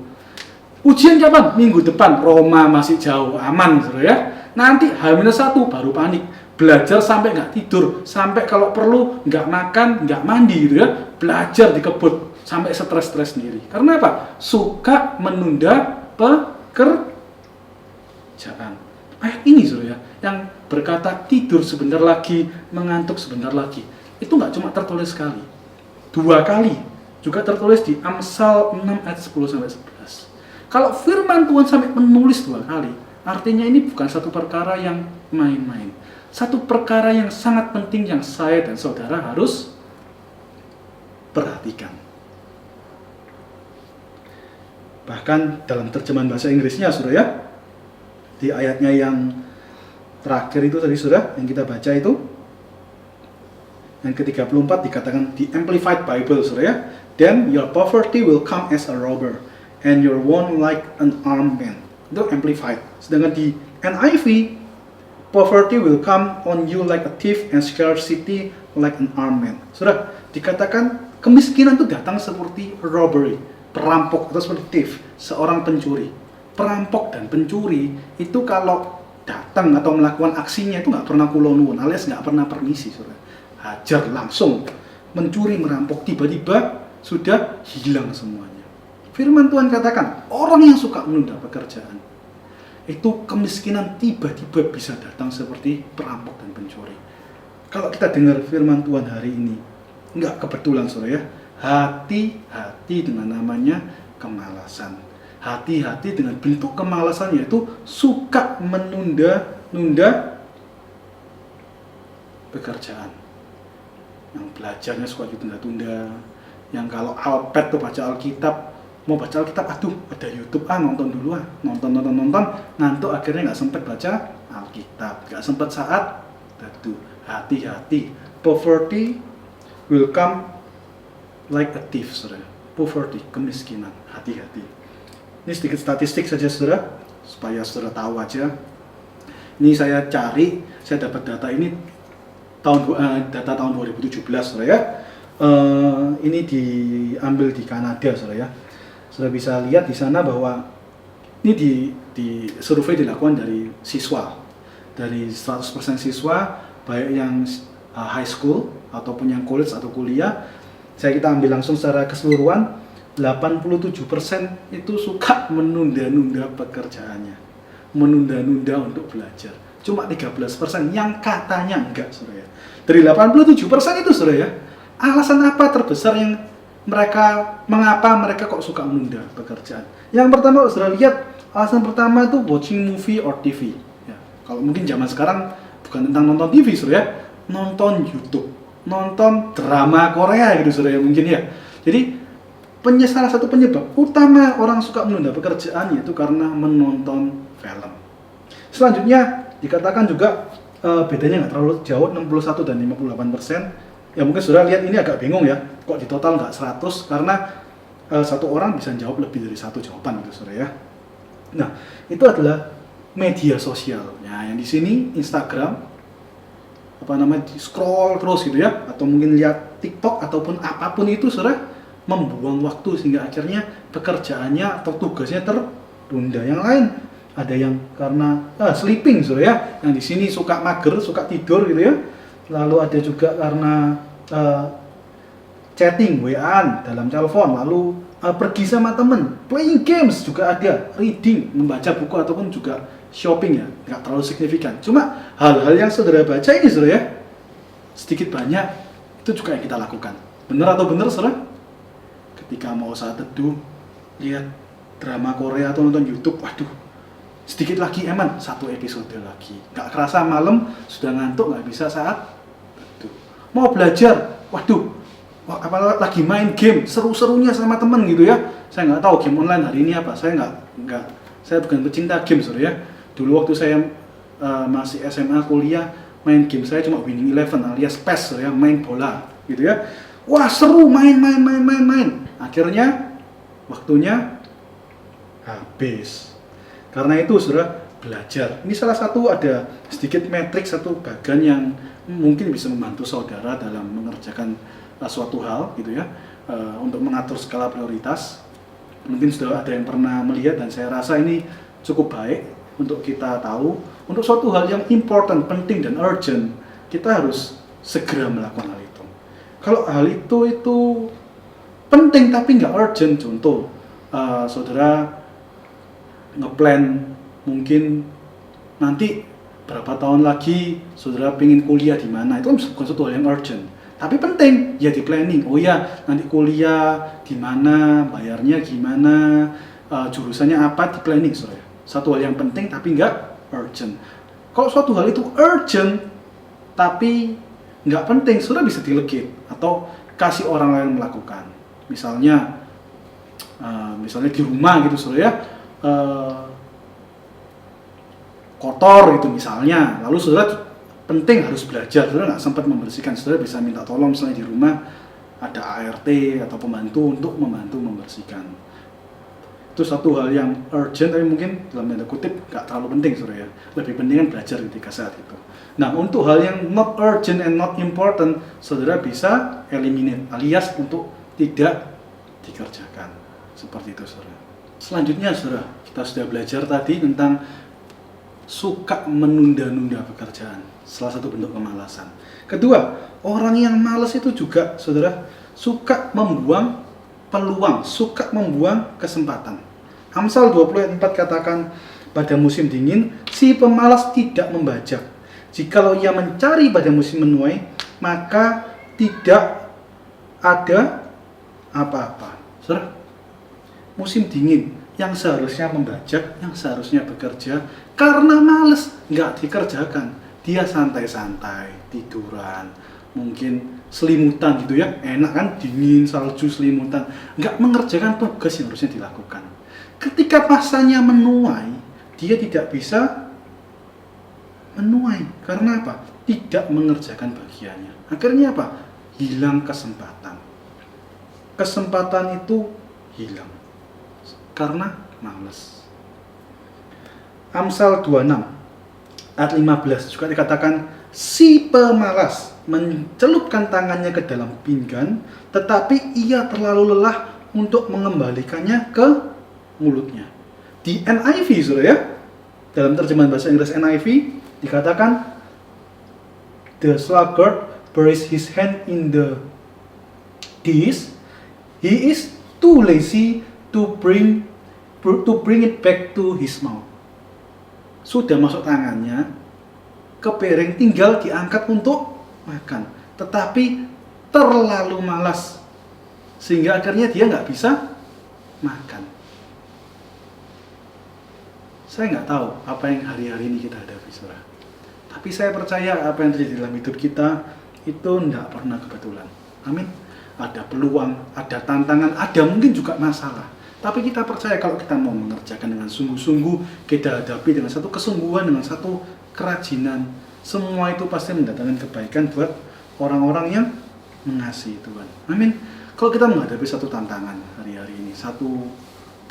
Ujian kapan? Minggu depan. Roma masih jauh, aman saudara ya. Nanti H-1 baru panik. Belajar sampai nggak tidur, sampai kalau perlu nggak makan, nggak mandi gitu ya. Belajar di kebut sampai stres-stres sendiri. Karena apa? Suka menunda pekerjaan. Ayat ini saudara ya, yang berkata tidur sebentar lagi, mengantuk sebentar lagi, itu nggak cuma tertulis sekali, 2 kali juga tertulis di Amsal 6 ayat 10-11. Kalau firman Tuhan sampai menulis 2 kali, artinya ini bukan satu perkara yang main-main, satu perkara yang sangat penting yang saya dan saudara harus perhatikan. Bahkan dalam terjemahan bahasa Inggrisnya saudara ya, di ayatnya yang terakhir itu tadi saudara, yang kita baca itu, yang ke-34 dikatakan di Amplified Bible saudara ya, then your poverty will come as a robber and your want like an armed man. Itu Amplified. Sedangkan di NIV, poverty will come on you like a thief and scarcity like an armed man. Saudara, dikatakan kemiskinan itu datang seperti robbery, perampok, atau seperti thief, seorang pencuri. Perampok dan pencuri itu kalau datang atau melakukan aksinya itu nggak pernah kulonun, alias nggak pernah permisi, saudara. Hajar langsung, mencuri, merampok, tiba-tiba sudah hilang semuanya. Firman Tuhan katakan, orang yang suka menunda pekerjaan, itu kemiskinan tiba-tiba bisa datang seperti perampok dan pencuri. Kalau kita dengar firman Tuhan hari ini, nggak kebetulan saudara ya, hati-hati dengan namanya kemalasan. Hati-hati dengan bentuk kemalasan, yaitu suka menunda pekerjaan. Yang belajarnya suka ditunda-tunda, yang kalau iPad tuh baca Alkitab, mau baca Alkitab, aduh ada YouTube, nonton dulu nonton, ngantuk akhirnya nggak sempat baca Alkitab, nggak sempat saat teduh. Hati-hati, poverty will come like a thief, saudara. Poverty, kemiskinan, hati-hati. Ini sedikit statistik saja saudara, supaya saudara tahu aja. Ini saya cari, saya dapat data ini data tahun 2017 saudara ya. Ini diambil di Kanada saudara ya. Saudara bisa lihat di sana bahwa ini di survei dilakukan dari siswa, dari 100% siswa, baik yang high school ataupun yang college atau kuliah. Kita ambil langsung secara keseluruhan, 87% itu suka menunda-nunda pekerjaannya, menunda-nunda untuk belajar. Cuma 13% yang katanya enggak saudara ya. Dari 87% itu saudara ya, alasan apa terbesar yang mengapa mereka kok suka menunda pekerjaan? Yang pertama saudara lihat, alasan pertama itu watching movie or TV. Ya, kalau mungkin zaman sekarang bukan tentang nonton TV saudara ya, nonton YouTube, nonton drama Korea gitu saudara ya mungkin ya. Jadi salah satu penyebab utama orang suka menunda pekerjaan yaitu karena menonton film. Selanjutnya dikatakan juga bedanya nggak terlalu jauh, 61 dan 58%. Ya mungkin saudara lihat ini agak bingung ya, kok di total nggak 100, karena satu orang bisa jawab lebih dari satu jawaban gitu saudara ya. Nah itu adalah media sosial. Nah yang di sini Instagram, di scroll terus gitu ya, atau mungkin lihat TikTok ataupun apapun itu saudara, membuang waktu sehingga akhirnya pekerjaannya atau tugasnya tertunda. Yang lain ada yang karena sleeping saudara ya, yang di sini suka mager, suka tidur gitu ya. Lalu ada juga karena chatting, WA-an dalam telepon, lalu pergi sama temen, playing games juga ada, reading, membaca buku ataupun juga shopping ya, nggak terlalu signifikan. Cuma hal-hal yang saudara baca ini saudara ya, sedikit banyak itu juga yang kita lakukan. Benar atau benar saudara? Ketika mau saat teduh, lihat drama Korea atau nonton YouTube, waduh, sedikit lagi satu episode lagi. Nggak kerasa malam, sudah ngantuk, nggak bisa saat teduh. Mau belajar, waduh, lagi main game, seru-serunya sama temen gitu ya. Saya nggak tahu game online hari ini apa, saya bukan pecinta game saudara ya. Dulu waktu saya masih SMA kuliah, main game saya cuma Winning Eleven alias PES ya, main bola gitu ya. Wah seru, main. Akhirnya waktunya habis. Karena itu saudara, belajar. Ini salah satu ada sedikit matriks, satu bagian yang mungkin bisa membantu saudara dalam mengerjakan suatu hal gitu ya, untuk mengatur skala prioritas. Mungkin sudah ada yang pernah melihat dan saya rasa ini cukup baik untuk kita tahu. Untuk suatu hal yang important, penting dan urgent, kita harus segera melakukan hal itu. Kalau hal itu penting tapi nggak urgent, contoh saudara ngeplan mungkin nanti berapa tahun lagi saudara pengen kuliah di mana, itu bukan suatu hal yang urgent tapi penting ya, di planning. Oh ya, nanti kuliah di mana, bayarnya gimana, jurusannya apa, di planning saudara. Satu hal yang penting tapi nggak urgent. Kalau suatu hal itu urgent tapi nggak penting, saudara bisa delegate atau kasih orang lain melakukan. Misalnya di rumah gitu saudara ya, kotor gitu misalnya, lalu saudara penting harus belajar, saudara nggak sempat membersihkan, saudara bisa minta tolong misalnya di rumah ada ART atau pembantu untuk membantu membersihkan. Itu satu hal yang urgent tapi mungkin dalam tanda kutip nggak terlalu penting saudara ya, lebih penting kan belajar ketika saat itu. Nah untuk hal yang not urgent and not important, saudara bisa eliminate alias untuk tidak dikerjakan, seperti itu saudara. Selanjutnya saudara, kita sudah belajar tadi tentang suka menunda-nunda pekerjaan, salah satu bentuk kemalasan. Kedua, orang yang malas itu juga saudara suka membuang peluang, suka membuang kesempatan. Amsal 20 ayat 4 katakan, pada musim dingin si pemalas tidak membajak, jikalau ia mencari pada musim menuai maka tidak ada apa-apa. Saudara, musim dingin yang seharusnya membajak, yang seharusnya bekerja, karena males nggak dikerjakan, dia santai-santai, tiduran, mungkin selimutan gitu ya, enak kan, dingin, salju, selimutan, nggak mengerjakan tugas yang harusnya dilakukan. Ketika masanya menuai, dia tidak bisa menuai, karena apa? Tidak mengerjakan bagiannya. Akhirnya apa? Hilang kesempatan. Kesempatan itu hilang karena malas. Amsal 26 ayat 15 juga dikatakan, si pemalas mencelupkan tangannya ke dalam pinggan, tetapi ia terlalu lelah untuk mengembalikannya ke mulutnya. Di NIV, saudara ya, dalam terjemahan bahasa Inggris NIV dikatakan, the sluggard buries his hand in the dish, he is too lazy to bring it back to his mouth. Sudah masuk tangannya ke piring, tinggal diangkat untuk makan, tetapi terlalu malas sehingga akhirnya dia nggak bisa makan. Saya nggak tahu apa yang hari-hari ini kita hadapi, saudara. Tapi saya percaya apa yang terjadi dalam hidup kita itu tidak pernah kebetulan. Amin. Ada peluang, ada tantangan, ada mungkin juga masalah. Tapi kita percaya kalau kita mau mengerjakan dengan sungguh-sungguh, kita hadapi dengan satu kesungguhan, dengan satu kerajinan, semua itu pasti mendatangkan kebaikan buat orang-orang yang mengasihi Tuhan. Amin. Kalau kita menghadapi satu tantangan hari-hari ini, satu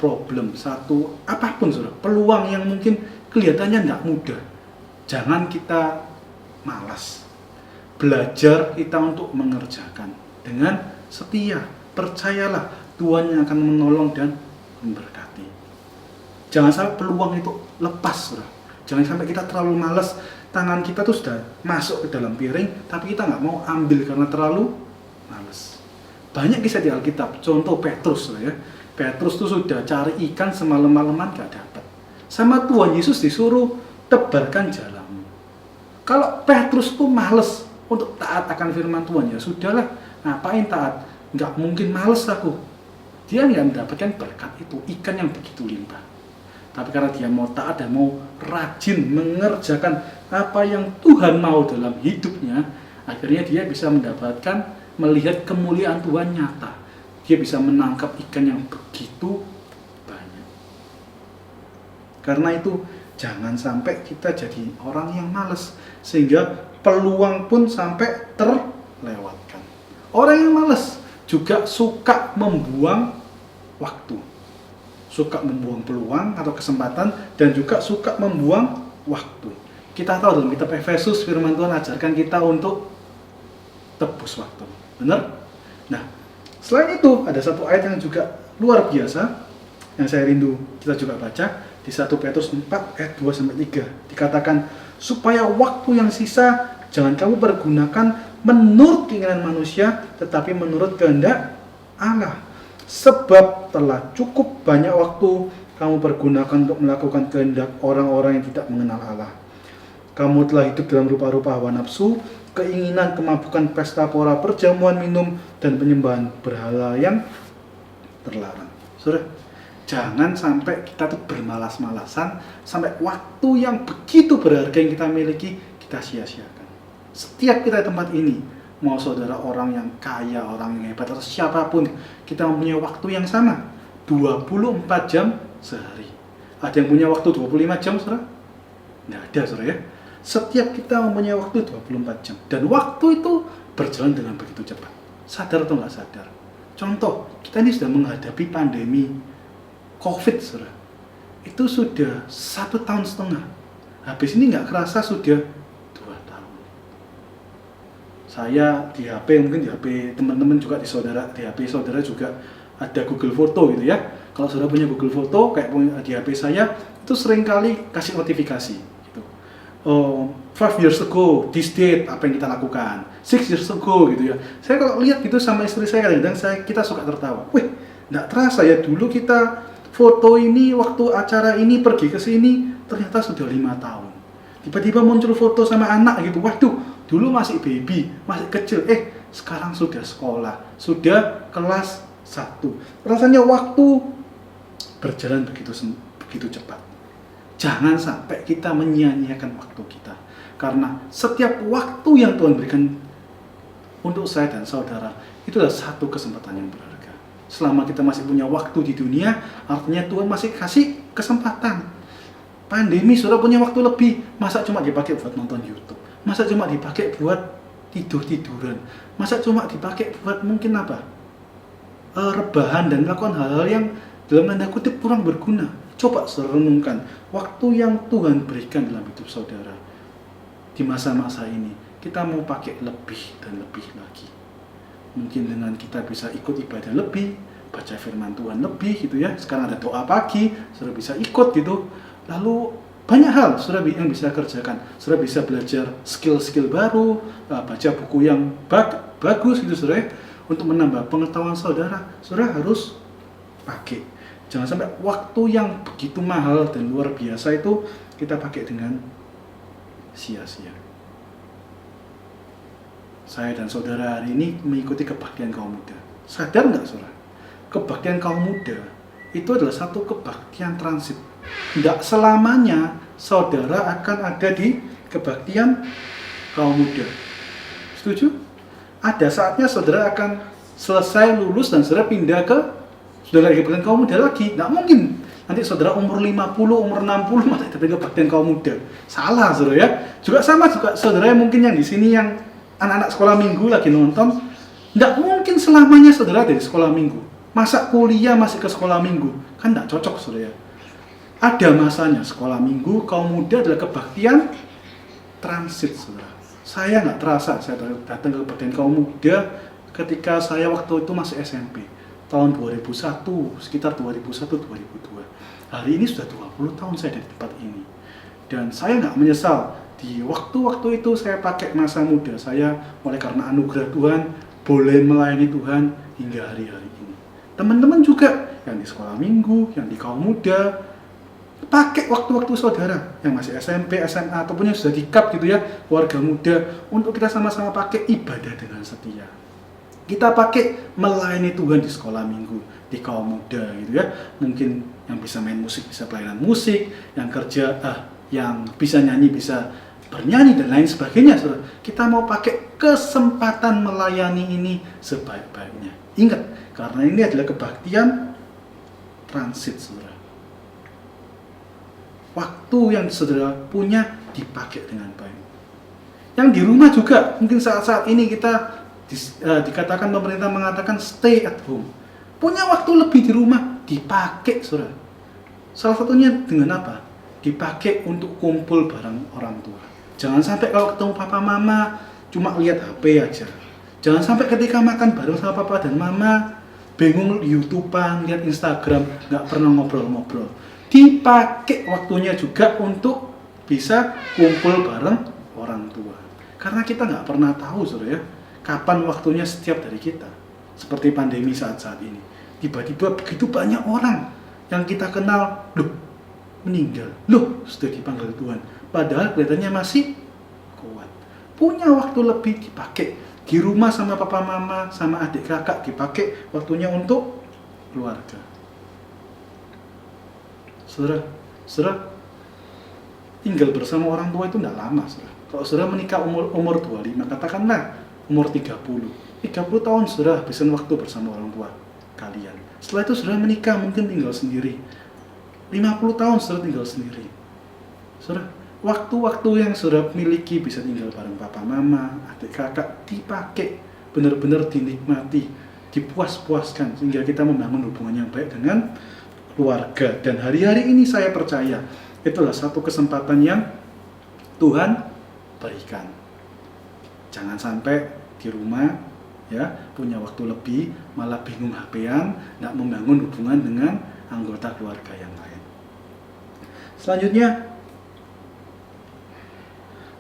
problem, satu apapun, saudara, peluang yang mungkin kelihatannya tidak mudah, jangan kita malas. Belajar kita untuk mengerjakan dengan setia. Percayalah, Tuhan yang akan menolong dan memberkati. Jangan sampai peluang itu lepas, saudara. Jangan sampai kita terlalu malas, tangan kita tuh sudah masuk ke dalam piring, tapi kita nggak mau ambil karena terlalu malas. Banyak kisah di Alkitab, contoh Petrus, ya. Petrus tuh sudah cari ikan semalam-malaman gak dapat. Sama Tuhan Yesus disuruh tebarkan jalamu. Kalau Petrus tuh males untuk taat akan firman Tuhan, ya sudahlah, ngapain taat? Nggak mungkin males aku. Dia nggak mendapatkan berkat itu, ikan yang begitu limpah. Tapi karena dia mau taat dan mau rajin mengerjakan apa yang Tuhan mau dalam hidupnya, akhirnya dia bisa mendapatkan, melihat kemuliaan Tuhan nyata. Dia bisa menangkap ikan yang begitu banyak. Karena itu jangan sampai kita jadi orang yang malas, sehingga peluang pun sampai terlewatkan. Orang yang malas juga suka membuang waktu, suka membuang peluang atau kesempatan, dan juga suka membuang waktu. Kita tahu dalam kitab Efesus, firman Tuhan ajarkan kita untuk tebus waktu. Benar? Nah, selain itu ada satu ayat yang juga luar biasa yang saya rindu kita juga baca di 1 Petrus 4 ayat 2-3. Dikatakan, supaya waktu yang sisa jangan kamu pergunakan menurut keinginan manusia, tetapi menurut kehendak Allah. Sebab telah cukup banyak waktu kamu pergunakan untuk melakukan kehendak orang-orang yang tidak mengenal Allah. Kamu telah hidup dalam rupa-rupa hawa nafsu, keinginan, kemabukan, pesta pora, perjamuan minum, dan penyembahan berhala yang terlarang. Saudara, jangan sampai kita tuh bermalas-malasan, sampai waktu yang begitu berharga yang kita miliki, kita sia-siakan. Setiap kita di tempat ini, mau saudara orang yang kaya, orang yang hebat, atau siapapun, kita mempunyai waktu yang sama, 24 jam sehari. Ada yang punya waktu 25 jam, saudara? Nggak ada, saudara ya. Setiap kita mempunyai waktu 24 jam. Dan waktu itu berjalan dengan begitu cepat. Sadar atau nggak sadar? Contoh, kita ini sudah menghadapi pandemi COVID, saudara. Itu sudah 1,5 tahun. Habis ini nggak kerasa sudah 2 tahun. Saya di HP, mungkin di HP teman-teman juga, di HP saudara juga ada Google Foto gitu ya. Kalau saudara punya Google Foto, kayak di HP saya, itu seringkali kasih notifikasi. 5 years ago, this date, apa yang kita lakukan, 6 years ago gitu ya. Saya kalau lihat gitu sama istri saya, kadang-kadang kita suka tertawa. Wih, nggak terasa ya, dulu kita foto ini, waktu acara ini, pergi ke sini, ternyata sudah 5 tahun. Tiba-tiba muncul foto sama anak gitu, waduh, dulu masih baby, masih kecil, sekarang sudah sekolah, sudah kelas 1. Rasanya waktu berjalan begitu cepat. Jangan sampai kita menyia-nyiakan waktu kita. Karena setiap waktu yang Tuhan berikan untuk saya dan saudara, itu adalah satu kesempatan yang berharga. Selama kita masih punya waktu di dunia, artinya Tuhan masih kasih kesempatan. Pandemi, saudara punya waktu lebih. Masa cuma dipakai buat nonton YouTube? Masa cuma dipakai buat tidur-tiduran? Masa cuma dipakai buat mungkin apa? Rebahan dan melakukan hal-hal yang dalam tanda kutip kurang berguna. Coba saudara renungkan waktu yang Tuhan berikan dalam hidup saudara di masa-masa ini. Kita mau pakai lebih dan lebih lagi. Mungkin dengan kita bisa ikut ibadah lebih, baca firman Tuhan lebih gitu ya. Sekarang ada doa pagi, saudara bisa ikut gitu. Lalu banyak hal saudara yang bisa kerjakan. Saudara bisa belajar skill-skill baru, baca buku yang bagus gitu saudara. Untuk menambah pengetahuan saudara, saudara harus pakai. Jangan sampai waktu yang begitu mahal dan luar biasa itu kita pakai dengan sia-sia. Saya dan saudara hari ini mengikuti kebaktian kaum muda. Sadar nggak saudara? Kebaktian kaum muda itu adalah satu kebaktian transit. Tidak selamanya saudara akan ada di kebaktian kaum muda. Setuju? Ada saatnya saudara akan selesai lulus dan saudara pindah ke saudara lagi kebaktian kaum muda lagi. Nggak mungkin. Nanti saudara umur 50, umur 60 masih ada kebaktian kaum muda. Salah saudara ya. Juga sama juga saudara mungkin yang di sini yang anak-anak sekolah minggu lagi nonton, tidak mungkin selamanya saudara dari sekolah minggu. Masa kuliah masih ke sekolah minggu, kan tidak cocok saudara. Ada masanya sekolah minggu, kaum muda adalah kebaktian transit saudara. Saya nggak terasa, saya datang ke kebaktian kaum muda ketika saya waktu itu masih SMP. Tahun 2001, sekitar 2001-2002. Hari ini sudah 20 tahun saya di tempat ini. Dan saya nggak menyesal. Di waktu-waktu itu saya pakai masa muda saya oleh karena anugerah Tuhan boleh melayani Tuhan hingga hari-hari ini. Teman-teman juga yang di sekolah minggu, yang di kaum muda, pakai waktu-waktu saudara yang masih SMP, SMA ataupun yang sudah di KAP gitu ya, keluarga muda, untuk kita sama-sama pakai ibadah dengan setia. Kita pakai melayani Tuhan di sekolah minggu, di kaum muda gitu ya. Mungkin yang bisa main musik bisa pelayanan musik, yang kerja yang bisa nyanyi bisa bernyanyi dan lain sebagainya saudara. Kita mau pakai kesempatan melayani ini sebaik-baiknya. Ingat, karena ini adalah kebaktian transit saudara. Waktu yang saudara punya dipakai dengan baik. Yang di rumah juga, mungkin saat-saat ini kita dikatakan pemerintah mengatakan stay at home. Punya waktu lebih di rumah dipakai saudara. Salah satunya dengan apa? Dipakai untuk kumpul bareng orang tua. Jangan sampai kalau ketemu papa mama cuma lihat HP aja. Jangan sampai ketika makan bareng sama papa dan mama bingung YouTubean, lihat Instagram, nggak pernah ngobrol-ngobrol. Dipakai waktunya juga untuk bisa kumpul bareng orang tua. Karena kita nggak pernah tahu saudara ya, kapan waktunya setiap dari kita. Seperti pandemi saat-saat ini. Tiba-tiba begitu banyak orang yang kita kenal, meninggal. Sudah dipanggil Tuhan. Padahal kelihatannya masih kuat. Punya waktu lebih dipakai. Di rumah sama papa mama, sama adik kakak dipakai waktunya untuk keluarga. Saudara, tinggal bersama orang tua itu tidak lama saudara. Kalau saudara menikah umur 25, katakanlah umur 30. 30 tahun saudara habisin waktu bersama orang tua kalian. Setelah itu saudara menikah mungkin tinggal sendiri. 50 tahun saudara tinggal sendiri. Saudara, waktu-waktu yang saudara miliki bisa tinggal bareng papa mama, adik kakak, dipakai, benar-benar dinikmati, dipuas-puaskan sehingga kita membangun hubungan yang baik dengan keluarga. Dan hari-hari ini saya percaya itulah satu kesempatan yang Tuhan berikan. Jangan sampai di rumah ya punya waktu lebih malah bingung HP-an, tidak membangun hubungan dengan anggota keluarga yang lain. Selanjutnya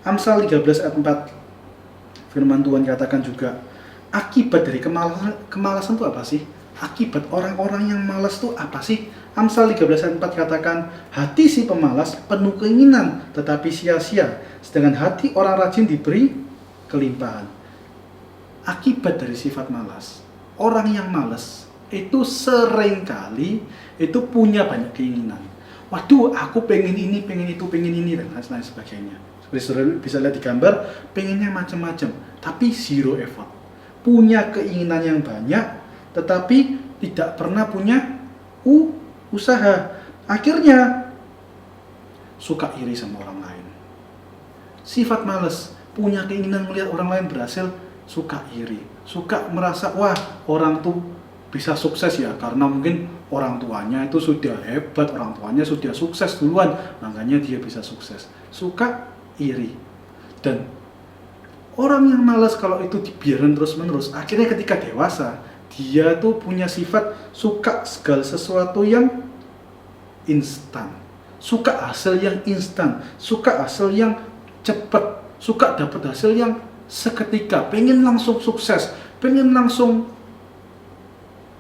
Amsal 13 ayat 4 firman Tuhan katakan juga, akibat dari kemalasan itu apa sih? Akibat orang-orang yang malas itu apa sih? Amsal 13 ayat 4 katakan, hati si pemalas penuh keinginan tetapi sia-sia, sedangkan hati orang rajin diberi kelimpahan. Akibat dari sifat malas, orang yang malas itu seringkali itu punya banyak keinginan. Waduh, aku pengen ini, pengen itu, pengen ini, dan lain sebagainya. Seperti saudara bisa lihat di gambar, pengennya macam-macam, tapi zero effort. Punya keinginan yang banyak, tetapi tidak pernah punya usaha. Akhirnya suka iri sama orang lain. Sifat malas, punya keinginan melihat orang lain berhasil, suka iri, suka merasa wah orang tuh bisa sukses ya karena mungkin orang tuanya itu sudah hebat, orang tuanya sudah sukses duluan, makanya dia bisa sukses. Suka iri. Dan orang yang malas kalau itu dibiarkan terus-menerus, akhirnya ketika dewasa, dia tuh punya sifat suka segala sesuatu yang instan. Suka hasil yang instan, suka hasil yang cepat, suka dapat hasil yang seketika, pengen langsung sukses, pengen langsung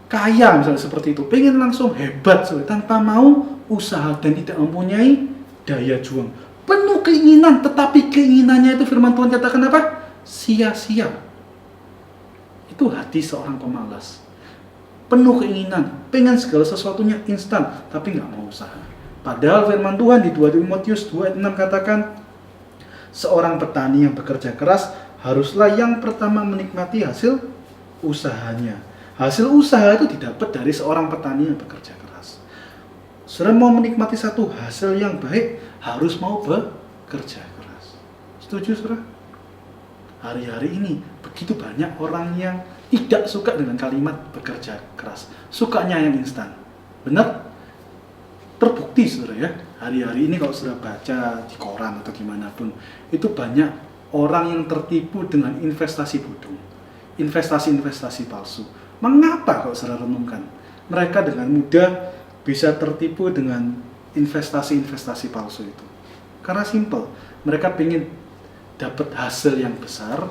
kaya misalnya seperti itu, pengen langsung hebat tanpa mau usaha dan tidak mempunyai daya juang. Penuh keinginan, tetapi keinginannya itu firman Tuhan katakan apa? Sia-sia. Itu hati seorang pemalas. Penuh keinginan, pengen segala sesuatunya instan, tapi nggak mau usaha. Padahal firman Tuhan di 2 Timotius 2:6 katakan, seorang petani yang bekerja keras haruslah yang pertama menikmati hasil usahanya. Hasil usaha itu didapat dari seorang petani yang bekerja keras. Saudara mau menikmati satu hasil yang baik, harus mau bekerja keras. Setuju, saudara? Hari-hari ini begitu banyak orang yang tidak suka dengan kalimat bekerja keras. Sukanya yang instan. Benar? Terbukti, saudara ya. Hari-hari ini kalau saudara baca di koran atau dimanapun, itu banyak orang yang tertipu dengan investasi bodong. Investasi-investasi palsu. Mengapa kalau saudara renungkan? Mereka dengan mudah bisa tertipu dengan investasi-investasi palsu itu. Karena simple, mereka ingin dapat hasil yang besar,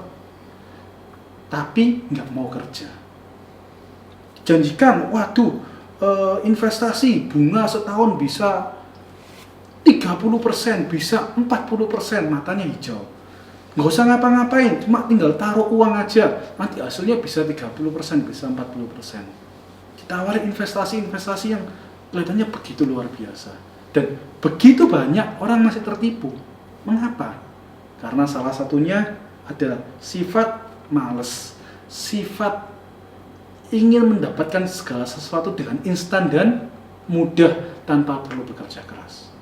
tapi nggak mau kerja. Janjikan, waduh, investasi bunga setahun bisa 30%, bisa 40%, matanya hijau. Nggak usah ngapa-ngapain, cuma tinggal taruh uang aja, nanti hasilnya bisa 30%, bisa 40%. Ditawarin investasi-investasi yang kelihatannya begitu luar biasa. Dan begitu banyak orang masih tertipu. Mengapa? Karena salah satunya adalah sifat malas, sifat ingin mendapatkan segala sesuatu dengan instan dan mudah tanpa perlu bekerja keras.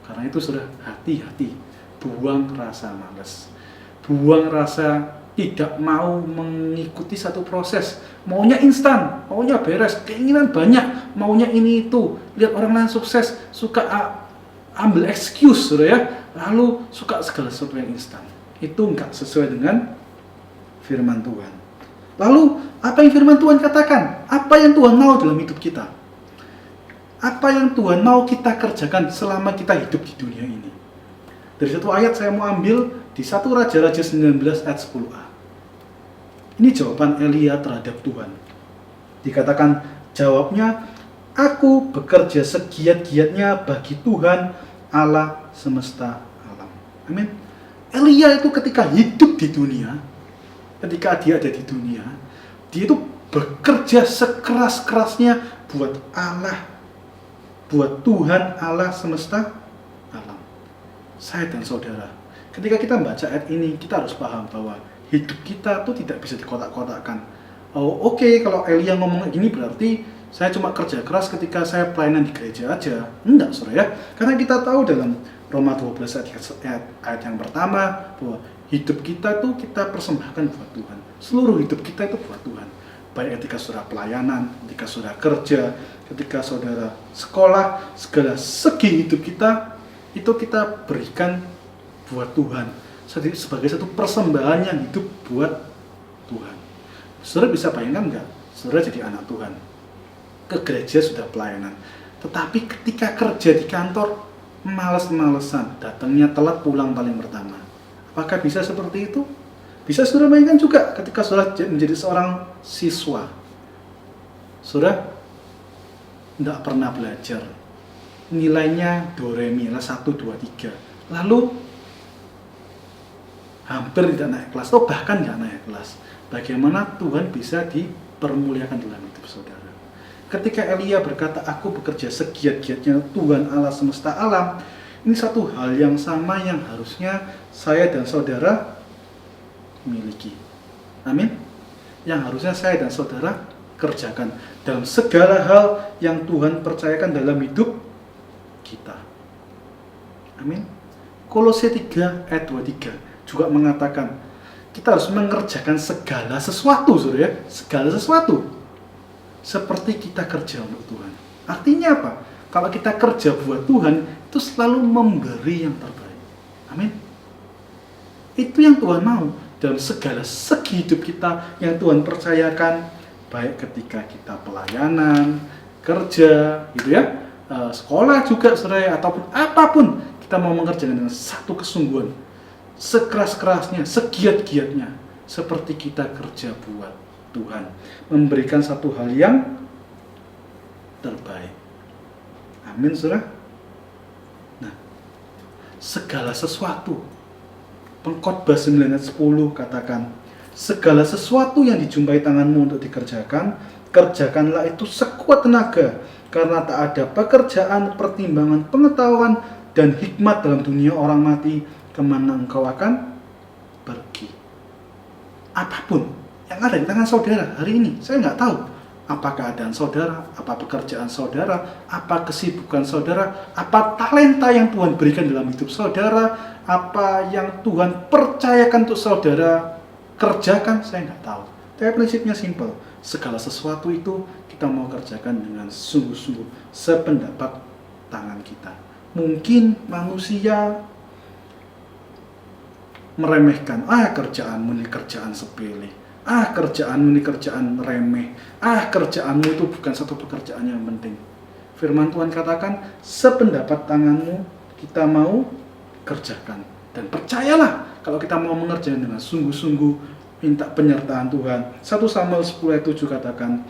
Karena itu sudah hati-hati. Buang rasa malas, buang rasa tidak mau mengikuti satu proses, maunya instan, maunya beres, keinginan banyak, maunya ini itu, lihat orang lain sukses, suka ambil excuse, sudah ya, lalu suka segala sesuatu yang instan. Itu enggak sesuai dengan firman Tuhan. Lalu apa yang firman Tuhan katakan? Apa yang Tuhan mau dalam hidup kita? Apa yang Tuhan mau kita kerjakan selama kita hidup di dunia ini? Dari satu ayat saya mau ambil di 1 Raja-Raja 19 ayat 10a. Ini jawaban Elia terhadap Tuhan. Dikatakan jawabnya, aku bekerja segiat-giatnya bagi Tuhan Allah semesta alam. Amin. Elia itu ketika hidup di dunia, ketika dia ada di dunia, dia itu bekerja sekeras-kerasnya buat Allah, buat Tuhan Allah semesta alam. Saya dan saudara, ketika kita membaca ayat ini, kita harus paham bahwa hidup kita tuh tidak bisa dikotak-kotakkan. Oh, oke, kalau Elia ngomong gini berarti saya cuma kerja keras ketika saya pelayanan di gereja aja. Enggak, saudara ya. Karena kita tahu dalam Roma 12 ayat yang pertama bahwa hidup kita tuh kita persembahkan buat Tuhan. Seluruh hidup kita itu buat Tuhan. Baik ketika saudara pelayanan, ketika saudara kerja, ketika saudara sekolah, segala segi hidup kita itu kita berikan buat Tuhan sebagai satu persembahan yang hidup buat Tuhan. Saudara bisa bayangkan nggak? Saudara jadi anak Tuhan, ke gereja sudah pelayanan, tetapi ketika kerja di kantor malas-malesan, datangnya telat, pulang paling pertama. Apakah bisa seperti itu? Bisa saudara bayangkan juga ketika saudara menjadi seorang siswa, saudara tidak pernah belajar, nilainya do re mi 1, 2, 3, lalu hampir tidak naik kelas, atau bahkan tidak naik kelas. Bagaimana Tuhan bisa dipermuliakan dalam hidup saudara? Ketika Elia berkata, aku bekerja segiat-giatnya Tuhan Allah semesta alam, ini satu hal yang sama yang harusnya saya dan saudara miliki. Amin. Yang harusnya saya dan saudara kerjakan dalam segala hal yang Tuhan percayakan dalam hidup kita. Amin. Kolose 3 ayat 23 juga mengatakan, kita harus mengerjakan segala sesuatu, saudara ya, segala sesuatu. Seperti kita kerja untuk Tuhan. Artinya apa? Kalau kita kerja buat Tuhan, itu selalu memberi yang terbaik. Amin. Itu yang Tuhan mau dalam segala segi hidup kita yang Tuhan percayakan, baik ketika kita pelayanan, kerja, gitu ya, sekolah juga, saudara, ataupun apapun kita mau mengerjakan dengan satu kesungguhan, sekeras-kerasnya, segiat-giatnya, seperti kita kerja buat Tuhan, memberikan satu hal yang terbaik. Amin, saudara. Nah, segala sesuatu, Pengkhotbah 9 ayat 10 katakan, segala sesuatu yang dijumpai tanganmu untuk dikerjakan, kerjakanlah itu sekuat tenaga, karena tak ada pekerjaan, pertimbangan, pengetahuan, dan hikmat dalam dunia orang mati, kemana engkau akan pergi. Apapun yang ada di tangan saudara hari ini, saya nggak tahu apa keadaan saudara, apa pekerjaan saudara, apa kesibukan saudara, apa talenta yang Tuhan berikan dalam hidup saudara, apa yang Tuhan percayakan untuk saudara kerjakan, saya nggak tahu. Tapi prinsipnya simpel, segala sesuatu itu kita mau kerjakan dengan sungguh-sungguh, sependapat tangan kita. Mungkin manusia meremehkan, kerjaanmu ini kerjaan sepele, kerjaanmu ini kerjaan remeh, kerjaanmu itu bukan satu pekerjaan yang penting. Firman Tuhan katakan, sependapat tanganmu kita mau kerjakan. Dan percayalah, kalau kita mau mengerjakan dengan sungguh-sungguh, minta penyertaan Tuhan. 1 Samuel 10 ayat 7 katakan,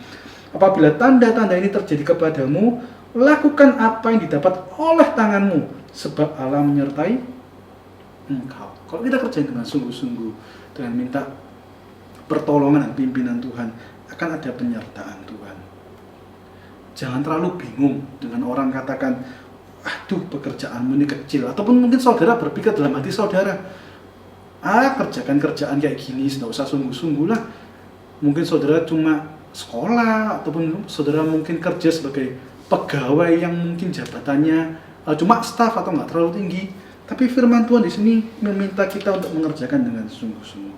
apabila tanda-tanda ini terjadi kepadamu, lakukan apa yang didapat oleh tanganmu, sebab Allah menyertai engkau. Kalau kita kerjakan dengan sungguh-sungguh, dengan minta pertolongan dan pimpinan Tuhan, akan ada penyertaan Tuhan. Jangan terlalu bingung dengan orang katakan, aduh pekerjaanmu ini kecil. Ataupun mungkin saudara berpikir dalam hati saudara, kerjakan kerjaan kayak gini, tidak usah sungguh-sungguh lah. Mungkin saudara cuma sekolah, ataupun saudara mungkin kerja sebagai pegawai yang mungkin jabatannya cuma staf atau nggak terlalu tinggi. Tapi firman Tuhan di sini meminta kita untuk mengerjakan dengan sungguh-sungguh,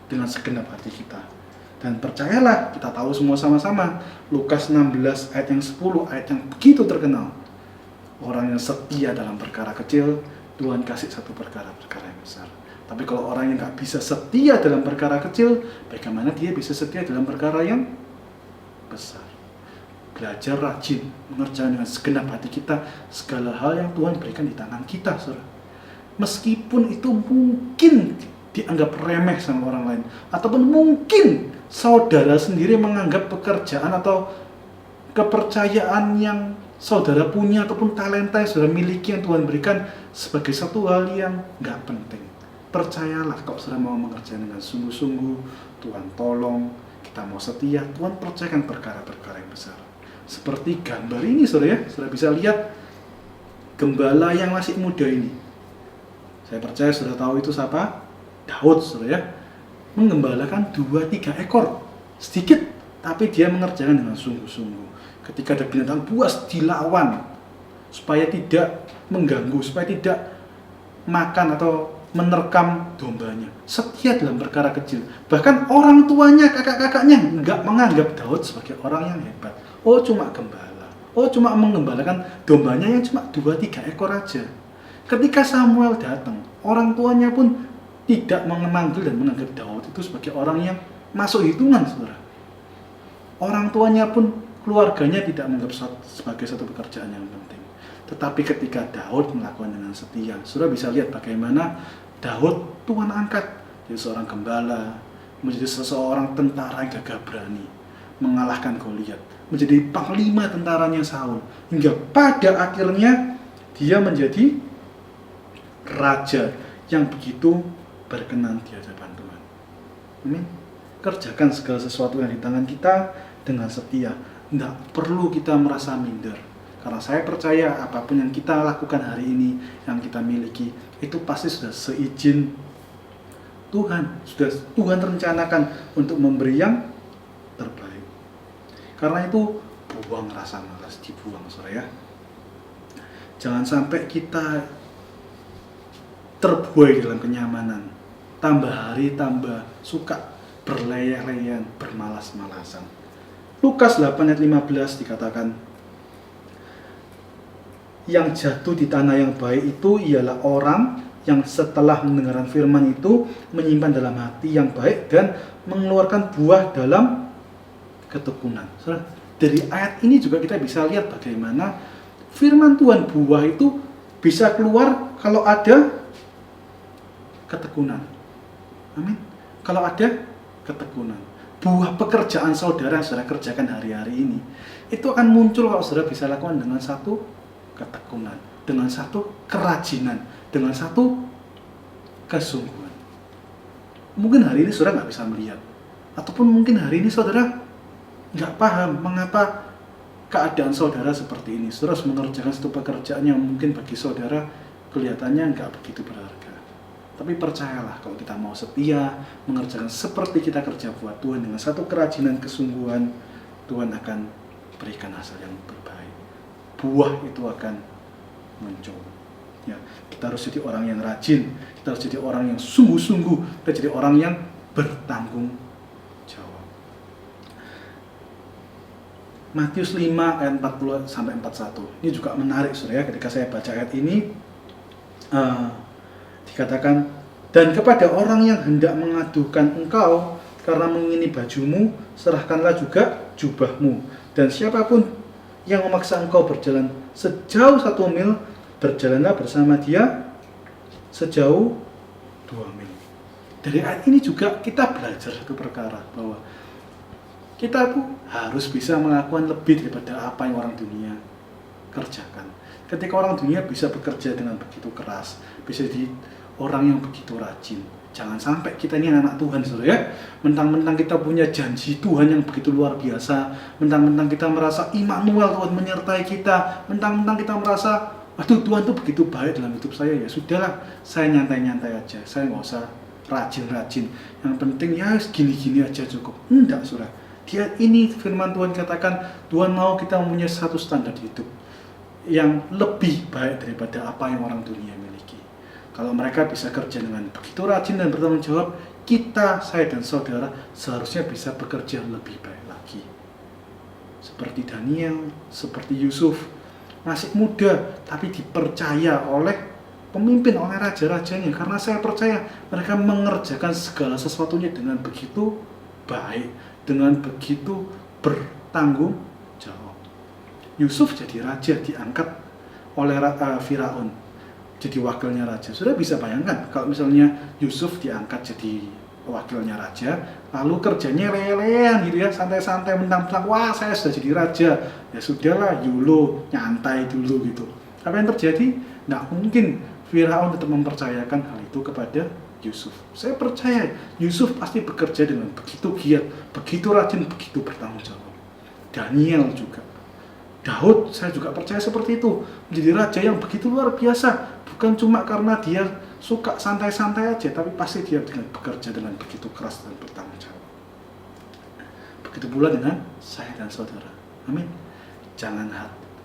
dengan segenap hati kita. Dan percayalah, kita tahu semua sama-sama, Lukas 16 ayat yang 10, ayat yang begitu terkenal. Orang yang setia dalam perkara kecil, Tuhan kasih satu perkara yang besar. Tapi kalau orang yang nggak bisa setia dalam perkara kecil, bagaimana dia bisa setia dalam perkara yang besar? Belajar rajin, mengerjakan dengan segenap hati kita segala hal yang Tuhan berikan di tangan kita, saudara. Meskipun itu mungkin dianggap remeh sama orang lain, ataupun mungkin saudara sendiri menganggap pekerjaan atau kepercayaan yang saudara punya ataupun talenta yang saudara miliki yang Tuhan berikan sebagai satu hal yang nggak penting. Percayalah, kalau saudara mau mengerjakan dengan sungguh-sungguh, Tuhan tolong, kita mau setia, Tuhan percayakan perkara-perkara yang besar. Seperti gambar ini, saudara ya, saudara bisa lihat gembala yang masih muda ini. Saya percaya saudara tahu itu siapa? Daud, saudara ya. Menggembalakan 2-3 ekor, sedikit, tapi dia mengerjakan dengan sungguh-sungguh. Ketika ada binatang buas, dilawan supaya tidak mengganggu, supaya tidak makan atau menerkam dombanya. Setia dalam perkara kecil. Bahkan orang tuanya, kakak-kakaknya nggak menganggap Daud sebagai orang yang hebat. Oh, cuma gembala. Oh, cuma menggembalakan dombanya yang cuma 2-3 ekor aja. Ketika Samuel datang, orang tuanya pun tidak memanggil dan menganggap Daud itu sebagai orang yang masuk hitungan, saudara. Orang tuanya pun, keluarganya tidak menganggap sebagai satu pekerjaan yang penting. Tetapi ketika Daud melakukan dengan setia, saudara bisa lihat bagaimana Daud Tuhan angkat jadi seorang gembala, menjadi seseorang tentara yang gagah berani, mengalahkan Goliat, menjadi panglima tentaranya Saul, hingga pada akhirnya dia menjadi raja yang begitu berkenan di hadapan Tuhan. Amin. Kerjakan segala sesuatu yang di tangan kita dengan setia. Tidak perlu kita merasa minder. Karena saya percaya apapun yang kita lakukan hari ini, yang kita miliki, itu pasti sudah seizin Tuhan. Sudah Tuhan rencanakan untuk memberi yang terbaik. Karena itu, buang rasa malas, dibuang, saudara ya. Jangan sampai kita terbuai dalam kenyamanan. tambah hari tambah suka berleyeh-leyehan, bermalas-malasan. Lukas 8 ayat 15 dikatakan, yang jatuh di tanah yang baik itu ialah orang yang setelah mendengarkan firman itu menyimpan dalam hati yang baik dan mengeluarkan buah dalam ketekunan. Saudara, dari ayat ini juga kita bisa lihat bagaimana firman Tuhan, buah itu bisa keluar kalau ada ketekunan. Amin. Kalau ada ketekunan. Buah pekerjaan saudara yang saudara kerjakan hari-hari ini, itu akan muncul kalau saudara bisa lakukan dengan satu ketekunan, dengan satu kerajinan, dengan satu kesungguhan. Mungkin hari ini saudara nggak bisa melihat, ataupun mungkin hari ini saudara nggak paham mengapa keadaan saudara seperti ini. Saudara harus mengerjakan satu pekerjaan yang mungkin bagi saudara kelihatannya nggak begitu berharga. Tapi percayalah, kalau kita mau setia mengerjakan seperti kita kerja buat Tuhan dengan satu kerajinan, kesungguhan, Tuhan akan berikan hasil yang terbaik. Buah itu akan muncul. Ya, kita harus jadi orang yang rajin, kita harus jadi orang yang sungguh-sungguh, kita jadi orang yang bertanggung jawab. Matius 5 ayat 40 sampai 41. Ini juga menarik, Saudara, ketika saya baca ayat ini dikatakan, dan kepada orang yang hendak mengadukan engkau karena mengingini bajumu, serahkanlah juga jubahmu. Dan siapapun yang memaksa engkau berjalan sejauh 1 mil, berjalanlah bersama dia sejauh 2 mil. Dari ayat ini juga kita belajar satu perkara, bahwa kita tuh harus bisa melakukan lebih daripada apa yang orang dunia kerjakan. Ketika orang dunia bisa bekerja dengan begitu keras, bisa jadi orang yang begitu rajin, jangan sampai kita ini anak Tuhan, Saudara, ya. Mentang-mentang kita punya janji Tuhan yang begitu luar biasa, mentang-mentang kita merasa Immanuel, Tuhan menyertai kita, mentang-mentang kita merasa, aduh Tuhan tuh begitu baik dalam hidup saya, ya sudahlah, saya nyantai-nyantai aja, saya nggak usah rajin-rajin, yang penting ya gini-gini aja cukup. Enggak, Saudara. Dia ini firman Tuhan katakan, Tuhan mau kita mempunyai satu standar hidup yang lebih baik daripada apa yang orang dunia miliki. Kalau mereka bisa kerja dengan begitu rajin dan bertanggung jawab, kita, saya dan saudara seharusnya bisa bekerja lebih baik lagi. Seperti Daniel, seperti Yusuf, masih muda tapi dipercaya oleh pemimpin, oleh raja-rajanya. Karena saya percaya mereka mengerjakan segala sesuatunya dengan begitu baik, dengan begitu bertanggung jawab. Yusuf jadi raja, diangkat oleh Firaun jadi wakilnya raja. Sudah bisa bayangkan kalau misalnya Yusuf diangkat jadi wakilnya raja, lalu kerjanya lelehan gitu ya, santai-santai, mentang-mentang, wah saya sudah jadi raja, ya sudahlah, YOLO, nyantai dulu gitu. Apa yang terjadi? Nggak mungkin Firaun tetap mempercayakan hal itu kepada Yusuf. Saya percaya Yusuf pasti bekerja dengan begitu giat, begitu rajin, begitu bertanggung jawab. Daniel juga, Daud, saya juga percaya seperti itu, menjadi raja yang begitu luar biasa. Bukan cuma karena dia suka santai-santai aja, tapi pasti dia bekerja dengan begitu keras dan bertanggung jawab. Begitu pula dengan saya dan saudara. Amin. Jangan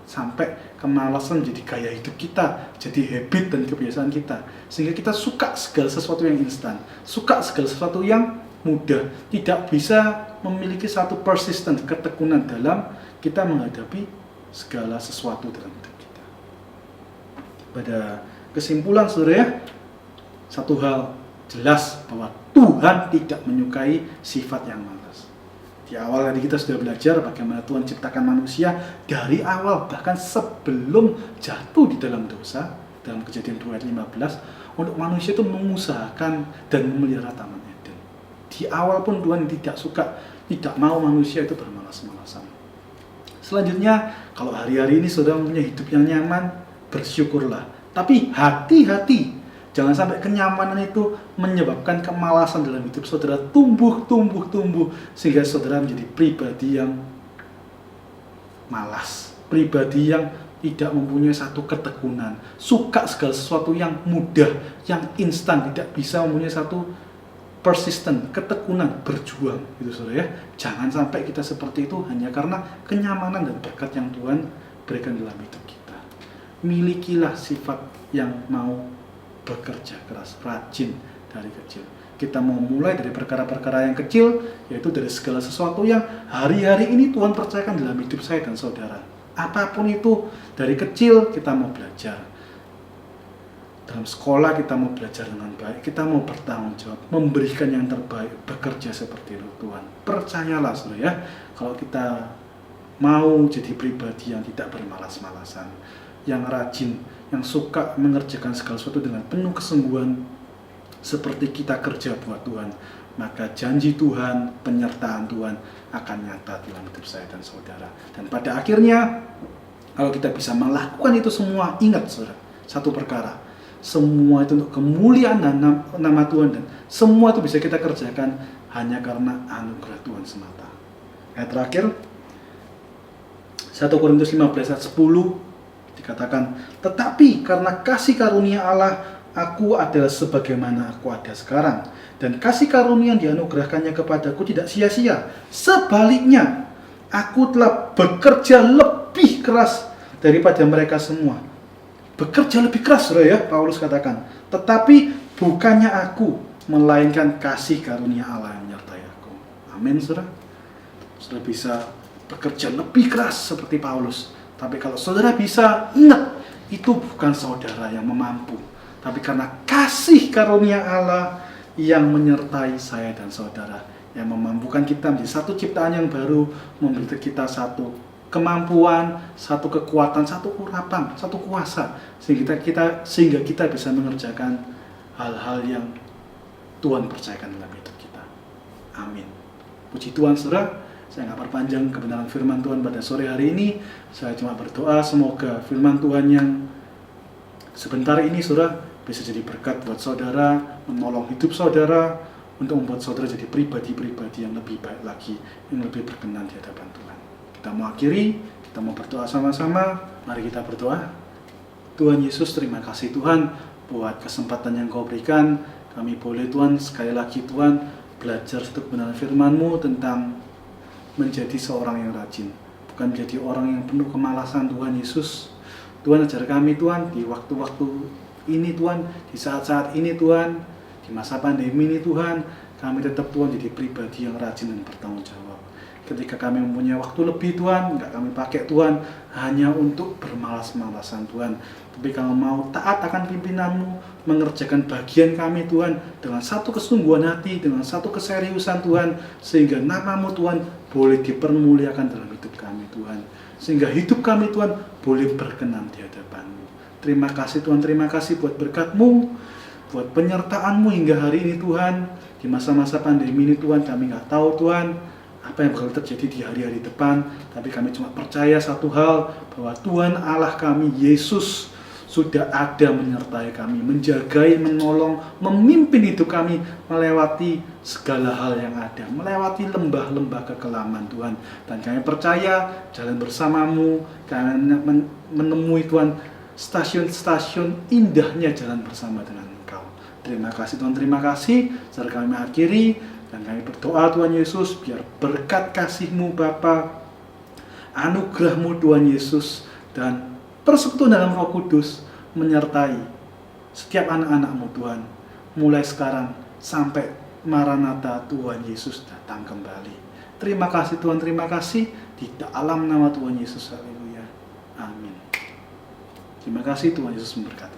sampai kemalasan jadi gaya hidup kita, jadi habit dan kebiasaan kita, sehingga kita suka segala sesuatu yang instan, suka segala sesuatu yang mudah, tidak bisa memiliki satu persisten, ketekunan dalam kita menghadapi segala sesuatu dalam hidup kita. Pada kesimpulan, Saudara, ya, satu hal jelas bahwa Tuhan tidak menyukai sifat yang malas. Di awal tadi kita sudah belajar bagaimana Tuhan ciptakan manusia dari awal, bahkan sebelum jatuh di dalam dosa, dalam Kejadian 2 ayat 15, untuk manusia itu mengusahakan dan memelihara Taman Eden. Di awal pun Tuhan tidak suka, tidak mau manusia itu bermalas-malasan. Selanjutnya, kalau hari-hari ini saudara punya hidup yang nyaman, bersyukurlah. Tapi hati-hati, jangan sampai kenyamanan itu menyebabkan kemalasan dalam hidup saudara tumbuh, sehingga saudara menjadi pribadi yang malas, pribadi yang tidak mempunyai satu ketekunan, suka segala sesuatu yang mudah, yang instan, tidak bisa mempunyai satu persisten, ketekunan, berjuang, gitu saudara, ya. Jangan sampai kita seperti itu hanya karena kenyamanan dan berkat yang Tuhan berikan dalam hidup kita. Milikilah sifat yang mau bekerja keras, rajin, dari kecil. Kita mau mulai dari perkara-perkara yang kecil, yaitu dari segala sesuatu yang hari-hari ini Tuhan percayakan dalam hidup saya dan saudara. Apapun itu, dari kecil kita mau belajar. Dalam sekolah kita mau belajar dengan baik, kita mau bertanggung jawab, memberikan yang terbaik, bekerja seperti itu Tuhan. Percayalah saudara ya, kalau kita mau jadi pribadi yang tidak bermalas-malasan, yang rajin, yang suka mengerjakan segala sesuatu dengan penuh kesungguhan, seperti kita kerja buat Tuhan, maka janji Tuhan, penyertaan Tuhan akan nyata dalam hidup saya dan saudara. Dan pada akhirnya, kalau kita bisa melakukan itu semua, ingat saudara, satu perkara, semua itu untuk kemuliaan nama Tuhan, dan semua itu bisa kita kerjakan hanya karena anugerah Tuhan semata. Ayat terakhir, 1 Korintus 15 ayat 10 dikatakan, tetapi karena kasih karunia Allah, aku adalah sebagaimana aku ada sekarang, dan kasih karunia yang dianugerahkannya kepadaku tidak sia-sia. Sebaliknya, aku telah bekerja lebih keras daripada mereka semua. Bekerja lebih keras, saudara ya, Paulus katakan. Tetapi bukannya aku, melainkan kasih karunia Allah yang menyertai aku. Amin, saudara. Saudara bisa bekerja lebih keras seperti Paulus. Tapi kalau saudara bisa, ingat, itu bukan saudara yang mampu, tapi karena kasih karunia Allah yang menyertai saya dan saudara, yang memampukan kita menjadi satu ciptaan yang baru, memberi kita satu kemampuan, satu kekuatan, satu urapan, satu kuasa, sehingga kita bisa mengerjakan hal-hal yang Tuhan percayakan dalam hidup kita. Amin. Puji Tuhan, saudara. Saya nggak perpanjang kebenaran firman Tuhan pada sore hari ini. Saya cuma berdoa semoga firman Tuhan yang sebentar ini, saudara, bisa jadi berkat buat saudara, menolong hidup saudara, untuk membuat saudara jadi pribadi-pribadi yang lebih baik lagi, yang lebih berkenan di hadapan Tuhan. Kita mau akhiri, kita mau berdoa sama-sama. Mari kita berdoa. Tuhan Yesus, terima kasih Tuhan buat kesempatan yang Kau berikan. Kami boleh Tuhan, sekali lagi Tuhan, belajar satu kebenaran firman-Mu tentang menjadi seorang yang rajin, bukan menjadi orang yang penuh kemalasan. Tuhan Yesus, Tuhan ajar kami Tuhan di waktu-waktu ini Tuhan, di saat-saat ini Tuhan, di masa pandemi ini Tuhan, kami tetap Tuhan jadi pribadi yang rajin dan bertanggung jawab. Ketika kami mempunyai waktu lebih Tuhan, enggak kami pakai Tuhan hanya untuk bermalas-malasan Tuhan. Tapi kalau mau taat akan pimpinan-Mu, mengerjakan bagian kami Tuhan dengan satu kesungguhan hati, dengan satu keseriusan Tuhan, sehingga nama-Mu Tuhan boleh dipermuliakan dalam hidup kami Tuhan. Sehingga hidup kami Tuhan boleh berkenan di hadapan-Mu. Terima kasih Tuhan, terima kasih buat berkat-Mu, buat penyertaan-Mu hingga hari ini Tuhan. Di masa-masa pandemi ini Tuhan, kami nggak tahu Tuhan apa yang bakal terjadi di hari-hari depan, tapi kami cuma percaya satu hal, bahwa Tuhan Allah kami, Yesus, sudah ada menyertai kami, menjagai, menolong, memimpin hidup kami melewati segala hal yang ada, melewati lembah-lembah kekelaman Tuhan. Dan kami percaya jalan bersama-Mu, kami menemui Tuhan stasiun-stasiun indahnya jalan bersama dengan Engkau. Terima kasih Tuhan, terima kasih. Setelah kami akhiri, dan kami berdoa Tuhan Yesus, biar berkat kasih-Mu Bapa, anugerah-Mu Tuhan Yesus, dan persekutuan dalam Roh Kudus menyertai setiap anak-anak-Mu Tuhan, mulai sekarang sampai Maranatha Tuhan Yesus datang kembali. Terima kasih Tuhan, terima kasih. Di dalam nama Tuhan Yesus, haleluya. Amin. Terima kasih Tuhan Yesus memberkati.